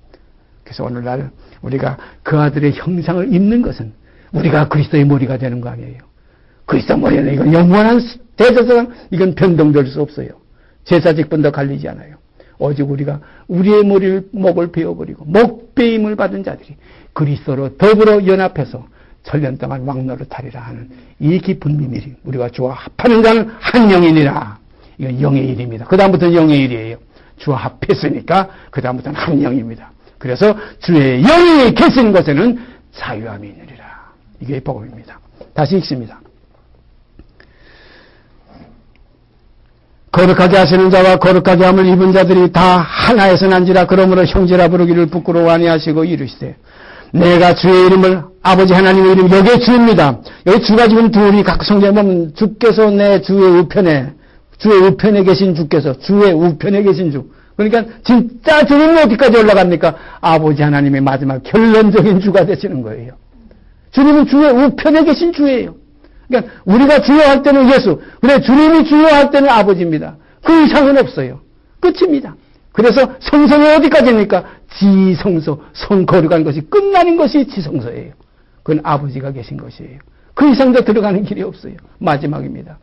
그래서 오늘날 우리가 그 아들의 형상을 입는 것은 우리가 그리스도의 머리가 되는 거 아니에요. 그리스도 머리는 이건 영원한 대제사장, 이건 변동될 수 없어요. 제사직분도 갈리지 않아요. 오직 우리가 우리의 머리를 목을 베어버리고 목베임을 받은 자들이 그리스도로 더불어 연합해서 천년 동안 왕노릇하리라 하는 이 깊은 비밀이, 우리가 주와 합하는 자는 한 영이니라. 이건 영의 일입니다. 그 다음부터는 영의 일이에요. 주와 합했으니까 그 다음부터는 한 영입니다. 그래서 주의 영이 계신 곳에는 자유함이 있느니라. 이게 복음입니다. 다시 읽습니다. 거룩하게 하시는 자와 거룩하게 함을 입은 자들이 다 하나에서 난지라. 그러므로 형제라 부르기를 부끄러워 아니하시고 이르시되 내가 주의 이름을, 아버지 하나님의 이름, 여기에 주입니다. 여기 주가 지금 둘이 각 성경에 보면 주께서 내 주의 우편에 계신 주께서, 주의 우편에 계신 주. 그러니까 진짜 주님은 어디까지 올라갑니까? 아버지 하나님의 마지막 결론적인 주가 되시는 거예요. 주님은 주의 우편에 계신 주예요. 그러니까 우리가 주여할 때는 예수, 그래 주님이 주여할 때는 아버지입니다. 그 이상은 없어요. 끝입니다. 그래서 성성이 어디까지입니까? 지성소, 성 거룩한 것이 끝나는 것이 지성소예요. 그건 아버지가 계신 것이에요. 그 이상도 들어가는 길이 없어요. 마지막입니다.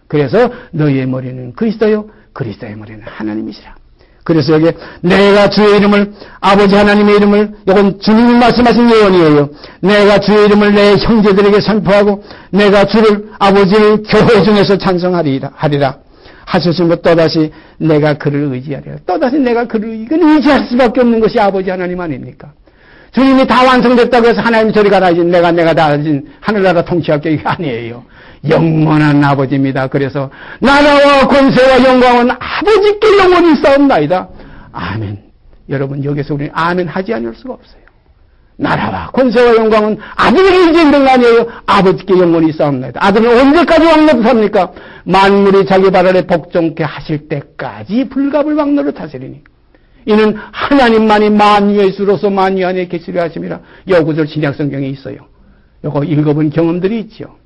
그래서 너희의 머리는 그리스도요, 그리스도의 머리는 하나님이시라. 그래서 여기 내가 주의 이름을, 아버지 하나님의 이름을, 이건 주님이 말씀하신 예언이에요. 내가 주의 이름을 내 형제들에게 선포하고 내가 주를, 아버지를 교회 중에서 찬송하리라 하셨으므로 또다시 내가 그를 의지하리라. 또다시 내가 그를, 이건 의지할 수밖에 없는 것이 아버지 하나님 아닙니까? 주님이 다 완성됐다고 해서 하나님이 저리 가라 하지, 내가 다 하진 하늘나라 통치할 게 이게 아니에요. 영원한 아버지입니다. 그래서 나라와 권세와 영광은 아버지께 영원히 싸움나이다. 아멘. 여러분, 여기서 우리는 아멘 하지 않을 수가 없어요. 나라와 권세와 영광은 아들에게 이제 있는 거 아니에요. 아버지께 영원히 싸움나이다. 아들은 언제까지 왕노릇 합니까? 만물이 자기 발 아래 복종케 하실 때까지 불갑을 왕노릇 하시리니 이는 하나님만이 만유의 수로서 만유 안에 계시려 하심이라. 여구절 신약성경에 있어요. 요거 읽어본 경험들이 있죠.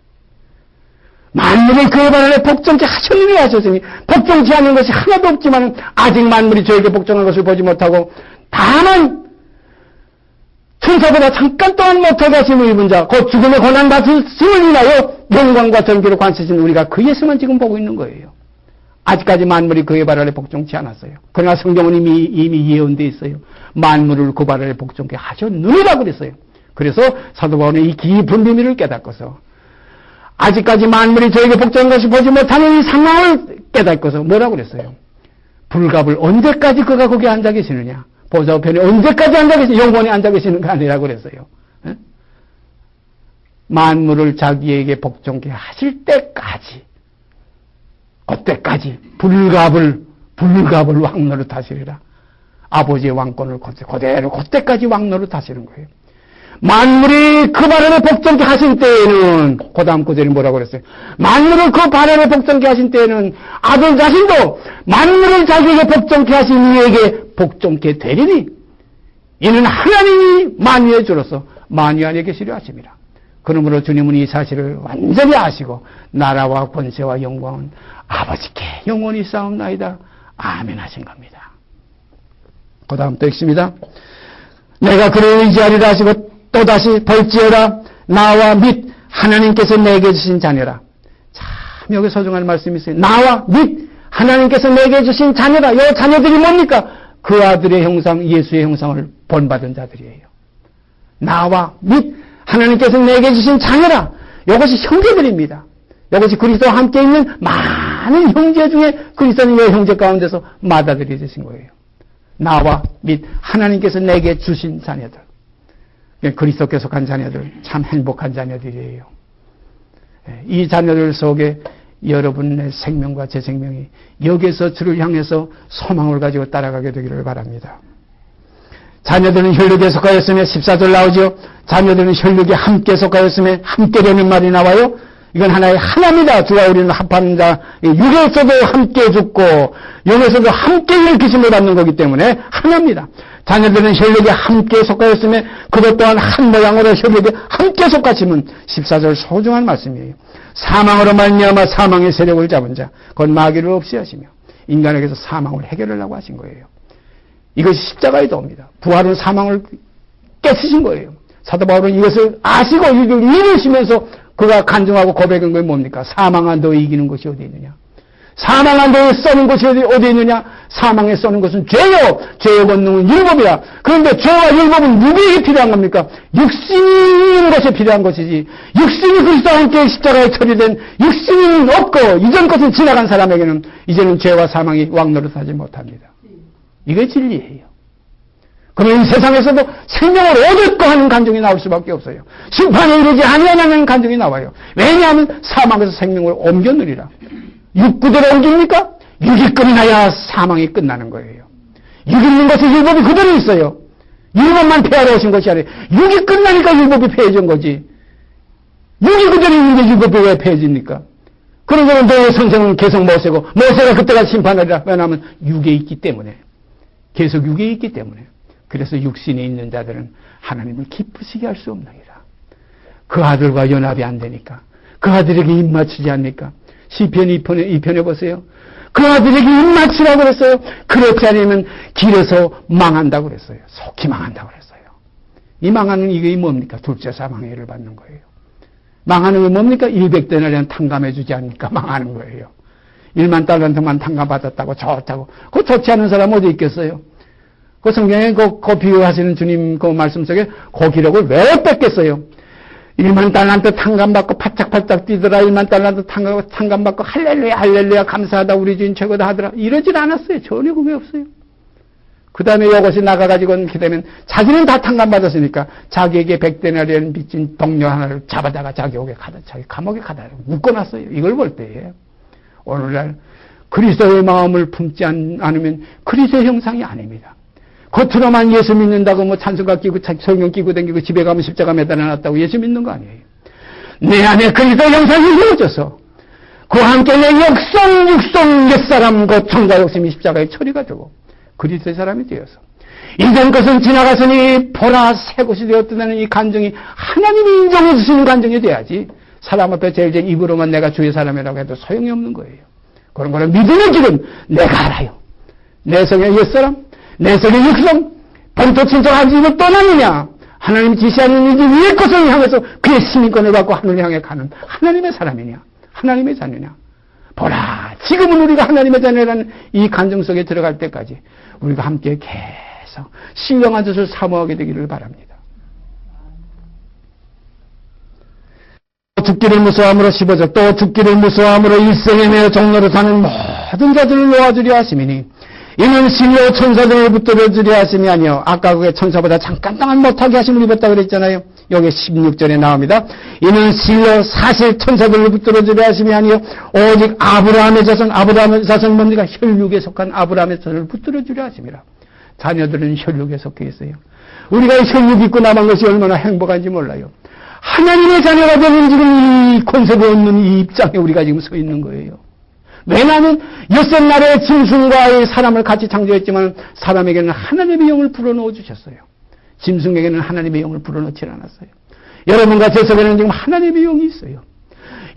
만물을 그의 발 아래 복종케 하셨느니 하셨으니, 복종치 않은 것이 하나도 없지만 아직 만물이 저에게 복종한 것을 보지 못하고 다만 천사보다 잠깐 동안 못하게 하심을 입은 자, 곧 죽음의 고난받으심을 인하여 영광과 전기로 관세신 우리가 그 예수만 지금 보고 있는 거예요. 아직까지 만물이 그의 발 아래 복종치 않았어요. 그러나 성경은 이미 예언되어 있어요. 만물을 그 발 아래 복종케 하셨느니라 그랬어요. 그래서 사도 바울은 이 깊은 비밀을 깨닫고서 아직까지 만물이 저에게 복종한 것을 보지 못하는 이 상황을 깨닫고서 뭐라고 그랬어요? 불갑을 언제까지 그가 거기 앉아 계시느냐? 보좌 우편에 언제까지 앉아 계시느냐? 영원히 앉아 계시는 거 아니라고 그랬어요. 에? 만물을 자기에게 복종케 하실 때까지, 그때까지 불갑을 왕노릇 하시리라. 아버지의 왕권을 그대로 그때까지 왕노릇 하시는 거예요. 만물이 그 발 아래 복종케 하신 때에는, 그 다음 구절이 뭐라고 그랬어요? 만물을 그 발 아래 복종케 하신 때에는 아들 자신도 만물을 자기에게 복종케 하신 이에게 복종케 되리니 이는 하나님이 만유의 주로서 만유 안에 계시려 하심이라. 그러므로 주님은 이 사실을 완전히 아시고 나라와 권세와 영광은 아버지께 영원히 싸움나이다. 아멘 하신 겁니다. 그 다음 또 읽습니다. 내가 그를 의지하리라 하시고 또다시 볼지어다 나와 및 하나님께서 내게 주신 자녀라. 참 여기 소중한 말씀이 있어요. 나와 및 하나님께서 내게 주신 자녀라. 이 자녀들이 뭡니까? 그 아들의 형상, 예수의 형상을 본받은 자들이에요. 나와 및 하나님께서 내게 주신 자녀라. 이것이 형제들입니다. 이것이 그리스도와 함께 있는 많은 형제 중에 그리스도님의 형제 가운데서 맏아들이 되신 거예요. 나와 및 하나님께서 내게 주신 자녀들. 그리스도께 속한 자녀들, 참 행복한 자녀들이에요. 이 자녀들 속에 여러분의 생명과 제 생명이 여기서 주를 향해서 소망을 가지고 따라가게 되기를 바랍니다. 자녀들은 혈육에 속하였으며 14절 나오죠. 자녀들은 혈육에 함께 속하였으며 함께라는 말이 나와요. 이건 하나의 하나입니다. 주와 우리는 합하는 자, 육에서도 함께 죽고 영에서도 함께 일으키심을 받는 거기 때문에 하나입니다. 자녀들은 혈육에 함께 속하였으며 그것 또한 한 모양으로 혈육에 함께 속하심은 14절 소중한 말씀이에요. 사망으로 말미암아 사망의 세력을 잡은 자, 곧 마귀를 없이 하시며 인간에게서 사망을 해결하려고 하신 거예요. 이것이 십자가의 도입니다. 부활은 사망을 깨트신 거예요. 사도 바울은 이것을 아시고 이걸 믿으시면서 그가 간증하고 고백한 것이 뭡니까? 사망한 너에 이기는 것이 어디 있느냐? 사망한 너에 써는 것이 어디 있느냐? 사망에 써는 것은 죄요. 죄의 권능은 율법이야. 그런데 죄와 율법은 누구에게 필요한 겁니까? 육신이 있는 것이 필요한 것이지. 육신이 그리스도와 함께 십자가에 처리된 육신이 없고 이전 것은 지나간 사람에게는 이제는 죄와 사망이 왕노릇하지 못합니다. 이게 진리예요. 그러면 이 세상에서도 생명을 얻을 거 하는 간증이 나올 수밖에 없어요. 심판에 이르지 아니하는 간증이 나와요. 왜냐하면 사망에서 생명을 옮겨 누리라. 육 그대로 옮깁니까? 육이 끝나야 사망이 끝나는 거예요. 육 있는 것이 율법이 그대로 있어요. 율법만 폐하러 오신 것이 아니에요. 육이 끝나니까 율법이 폐해진 거지. 육이 그대로 있는데 율법이 왜 폐해집니까? 그러면 너의 선생은 계속 모세고 모세가 그때가 심판하리라. 왜냐하면 육에 있기 때문에. 계속 육에 있기 때문에. 그래서 육신에 있는 자들은 하나님을 기쁘시게 할 수 없느니라. 그 아들과 연합이 안 되니까. 그 아들에게 입 맞추지 않니까. 시편 2편에 보세요. 그 아들에게 입 맞추라고 그랬어요. 그렇지 않으면 길에서 망한다고 그랬어요. 속히 망한다고 그랬어요. 이 망하는 이게 뭡니까? 둘째 사망의 해를 받는 거예요. 망하는 게 뭡니까? 200데나리온 탕감해 주지 않으니까 망하는 거예요. 1만 달란트만 탕감받았다고 좋다고. 그 좋지 않은 사람 어디 있겠어요? 그 성경에 그 비유하시는 주님 그 말씀 속에 그 기록을 왜 뺐겠어요? 1만 달란트 탕감받고 팔짝팔짝 뛰더라. 1만 달란트 탕감받고 할렐루야 할렐루야 감사하다 우리 주인 최고다 하더라. 이러질 않았어요. 전혀 그게 없어요. 그 다음에 이것이 나가가지고 기대면 자기는 다 탕감받았으니까 자기에게 100데나리온 빚진 동료 하나를 잡아다가 자기 감옥에 가다 묶어놨어요. 이걸 볼 때에 오늘날 그리스도의 마음을 품지 않으면 그리스도의 형상이 아닙니다. 겉으로만 예수 믿는다고 뭐 찬송가 끼고 성경 끼고 다니고 집에 가면 십자가 매달아놨다고 예수 믿는 거 아니에요. 내 안에 그리스도의 형상이 이루어져서 그와 함께 내 육성 옛사람 곧 정과 욕심이 십자가에 처리가 되고 그리스도의 사람이 되어서 이전 것은 지나갔으니 보라 새 것이 되었다는 이 간증이 하나님이 인정해 주시는 간증이 돼야지 사람 앞에 제일 입으로만 내가 주의 사람이라고 해도 소용이 없는 거예요. 그런 거는 믿음의 길은 내가 알아요. 내 성의 옛사람 내 성의 육성, 본토 친척한 집을 떠나느냐? 하나님 지시하는 이 위의 것을 향해서 그의 시민권을 받고 하늘을 향해 가는 하나님의 사람이냐? 하나님의 자녀냐? 보라, 지금은 우리가 하나님의 자녀라는 이 간증 속에 들어갈 때까지 우리가 함께 계속 신령한 뜻을 사모하게 되기를 바랍니다. 죽기를 무서워함으로 15절, 또 죽기를 무서워함으로 일생에 매어 종로로 사는 모든 자들을 놓아주려 하심이니 이는 실로 천사들을 붙들어 주려 하심이 아니요. 아까 그게 천사보다 잠깐 동안 못하게 하심을 입었다고 그랬잖아요. 여기 16절에 나옵니다. 이는 실로 사실 천사들을 붙들어 주려 하심이 아니요. 오직 아브라함의 자손 뭡니까? 혈육에 속한 아브라함의 자손을 붙들어 주려 하심이라. 자녀들은 혈육에 속해 있어요. 우리가 혈육 입고 남은 것이 얼마나 행복한지 몰라요. 하나님의 자녀가 되는 지금 이 권세가 없는 이 입장에 우리가 지금 서 있는 거예요. 왜냐하면 엿새날에 짐승과의 사람을 같이 창조했지만 사람에게는 하나님의 영을 불어넣어 주셨어요. 짐승에게는 하나님의 영을 불어넣지 않았어요. 여러분과 제 속에는 지금 하나님의 영이 있어요.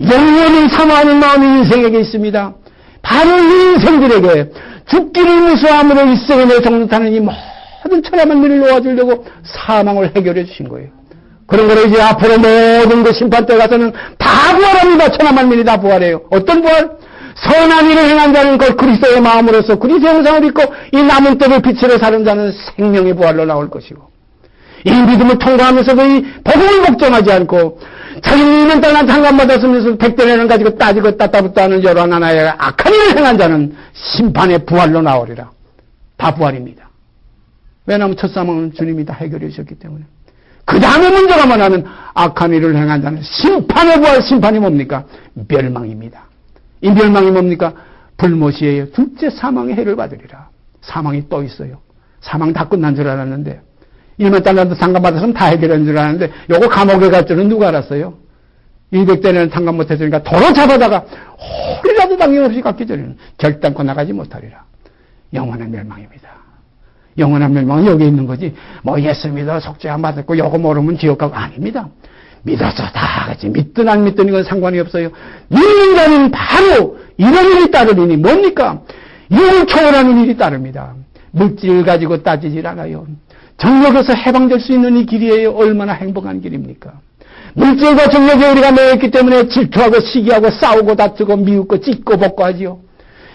영원히 사모하는 마음이 인생에게 있습니다. 바로 이 인생들에게 죽기를 무서워함으로 일생에 내 정릇하는 이 모든 천하만 일을 놓아주려고 사망을 해결해 주신 거예요. 그런 거를 이제 앞으로 모든 그 심판 때 가서는 다 부활합니다. 천하만 일이 다 부활해요. 어떤 부활? 선한 일을 행한 자는 그 그리스도의 마음으로서 그리스도의 형상을 입고 이 남은 때를 빛으로 사는 자는 생명의 부활로 나올 것이고 이 믿음을 통과하면서도 이 복음을 복종하지 않고 자기는 이면 땅난 상관받았으면서 100대내는 가지고 따지고 따따붙다 하는 여러 하나의 악한 일을 행한 자는 심판의 부활로 나오리라. 다 부활입니다. 왜냐하면 첫 사망은 주님이 다 해결해 주셨기 때문에. 그 다음에 문제가 뭐냐면 악한 일을 행한 자는 심판의 부활, 심판이 뭡니까? 멸망입니다. 이 멸망이 뭡니까? 불못이에요. 둘째 사망의 해를 받으리라. 사망이 또 있어요. 사망 다 끝난 줄 알았는데 1만 달러도 상감받았으면 다 해결한 줄 알았는데 요거 감옥에 갈 줄은 누가 알았어요? 100대는 탕감 못했으니까 도로 잡아다가 홀이라도 당김없이 갖기 전에는 결단코 나가지 못하리라. 영원한 멸망입니다. 영원한 멸망은 여기 있는 거지. 뭐 예수 믿어 속죄 안 받았고 요거 모르면 지옥 가고 아닙니다. 믿어서 다 같이 믿든 안 믿든 이건 상관이 없어요. 믿는 자는 바로 이런 일이 따르리니 뭡니까? 이걸 초월하는 일이 따릅니다. 물질을 가지고 따지질 않아요. 정력에서 해방될 수 있는 이 길이에요. 얼마나 행복한 길입니까? 물질과 정력에 우리가 매였기 때문에 질투하고 시기하고 싸우고 다투고 미웃고 찢고 볶고 하지요.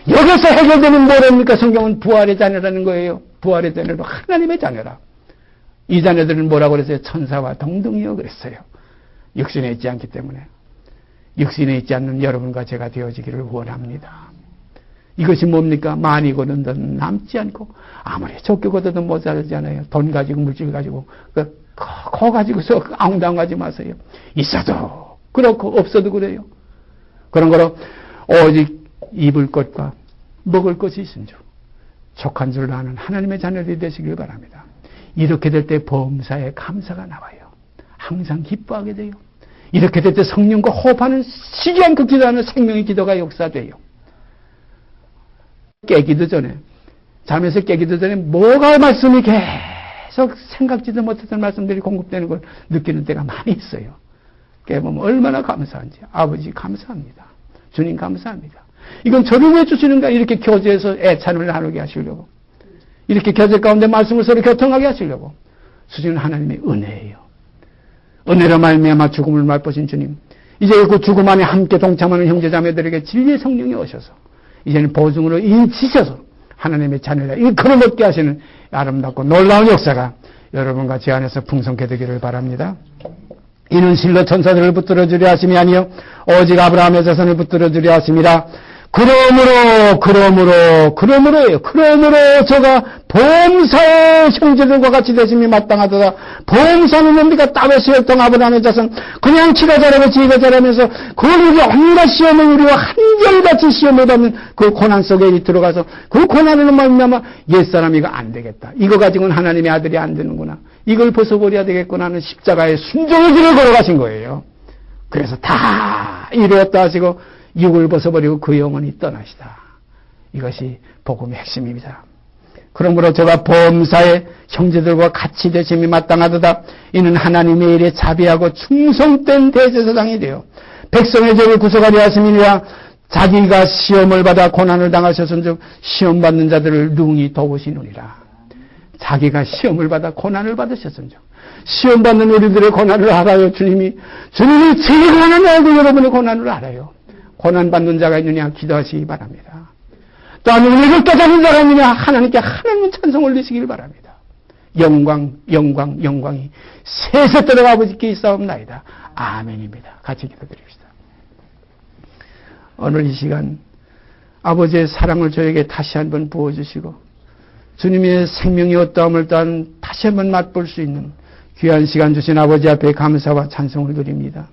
여기서 해결되는 뭐랍니까? 성경은 부활의 자녀라는 거예요. 부활의 자녀로 하나님의 자녀라. 이 자녀들은 뭐라고 그랬어요? 천사와 동등이요 그랬어요. 육신에 있지 않기 때문에. 육신에 있지 않는 여러분과 제가 되어지기를 원합니다. 이것이 뭡니까? 많이 거둔 듯 남지 않고 아무리 적게 거둬도 모자라잖아요. 돈 가지고 물질 가지고 거 가지고서 앙당하지 마세요. 있어도 그렇고 없어도 그래요. 그런 거로 오직 입을 것과 먹을 것이 있은 줄 족한 줄 아는 하나님의 자녀들이 되시길 바랍니다. 이렇게 될 때 범사에 감사가 나와요. 항상 기뻐하게 돼요. 이렇게 될 때 성령과 호흡하는 쉬지 않고 기도하는 생명의 기도가 역사돼요. 깨기도 전에 잠에서 깨기도 전에 뭐가 말씀이 계속 생각지도 못했던 말씀들이 공급되는 걸 느끼는 때가 많이 있어요. 깨보면 얼마나 감사한지. 아버지 감사합니다. 주님 감사합니다. 이건 저를 왜 주시는가? 이렇게 교제에서 애찬을 나누게 하시려고. 이렇게 교제 가운데 말씀을 서로 교통하게 하시려고. 주시는 하나님의 은혜예요. 은혜로 말미암아 죽음을 맛보신 주님. 이제 그 죽음 안에 함께 동참하는 형제자매들에게 진리의 성령이 오셔서 이제는 보증으로 인치셔서 하나님의 자녀라 이끌어 먹게 하시는 아름답고 놀라운 역사가 여러분과 제 안에서 풍성케 되기를 바랍니다. 이는 실로 천사들을 붙들어 주려 하심이 아니요 오직 아브라함의 자손을 붙들어 주려 하심이라. 그러므로 저가 범사의 형제들과 같이 되심이 마땅하도다. 범사는 뭡니까? 다윗의 혈통 아브라함의 자손. 그냥 치가 자라고 지가 자라면서 그걸 우리 온갖 시험을 우리와 한결같이 시험을 받는 그 고난 속에 들어가서 그 고난으로 말미암아 옛사람 이거 안 되겠다. 이거 가지고는 하나님의 아들이 안 되는구나. 이걸 벗어버려야 되겠구나 하는 십자가의 순종의 길을 걸어가신 거예요. 그래서 다 이루었다 하시고 육을 벗어버리고 그 영혼이 떠나시다. 이것이 복음의 핵심입니다. 그러므로 저가 범사의 형제들과 같이 되심이 마땅하도다. 이는 하나님의 일에 자비하고 충성된 대제사장이 되어 백성의 죄를 구속하려 하심이니라. 자기가 시험을 받아 고난을 당하셨은즉 시험 받는 자들을 능히 도우시느니라. 자기가 시험을 받아 고난을 받으셨은즉 시험 받는 우리들의 고난을 알아요. 주님이 제일 고난을 알고 여러분의 고난을 알아요. 고난받는 자가 있느냐 기도하시기 바랍니다. 또 하나님을 깨닫는 자가 있느냐 하나님께 하나님 찬송 올리시길 바랍니다. 영광이 세세토록 아버지께 있사옵나이다. 아멘입니다. 같이 기도드립시다. 오늘 이 시간 아버지의 사랑을 저에게 다시 한번 부어주시고 주님의 생명이 어떠함을 또한 다시 한번 맛볼 수 있는 귀한 시간 주신 아버지 앞에 감사와 찬송을 드립니다.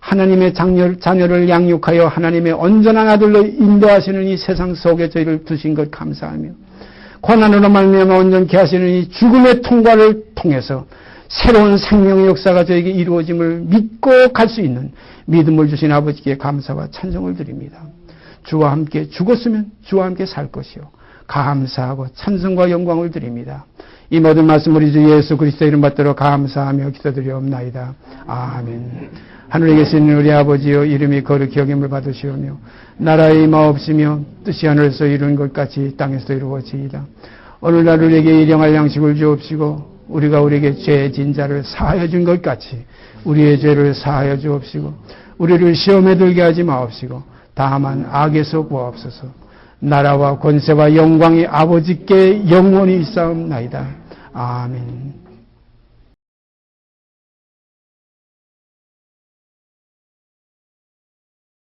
하나님의 자녀를 양육하여 하나님의 온전한 아들로 인도하시는 이 세상 속에 저희를 두신 것 감사하며 고난으로 말미암아 온전케 하시는 이 죽음의 통과를 통해서 새로운 생명의 역사가 저에게 이루어짐을 믿고 갈 수 있는 믿음을 주신 아버지께 감사와 찬송을 드립니다. 주와 함께 죽었으면 주와 함께 살 것이요 감사하고 찬송과 영광을 드립니다. 이 모든 말씀 우리 주 예수 그리스도 이름 받들어 감사하며 기도드리옵나이다. 아멘. 하늘에 계신 우리 아버지여 이름이 거룩히 여김을 받으시오며 나라의 임하옵시며 뜻이 하늘에서 이룬 것 같이 땅에서 이루어지이다. 오늘날 우리에게 일용할 양식을 주옵시고 우리가 우리에게 죄 진 자를 사하여 준 것 같이 우리의 죄를 사하여 주옵시고 우리를 시험에 들게 하지 마옵시고 다만 악에서 구하옵소서. 나라와 권세와 영광이 아버지께 영원히 있사옵나이다. 아멘.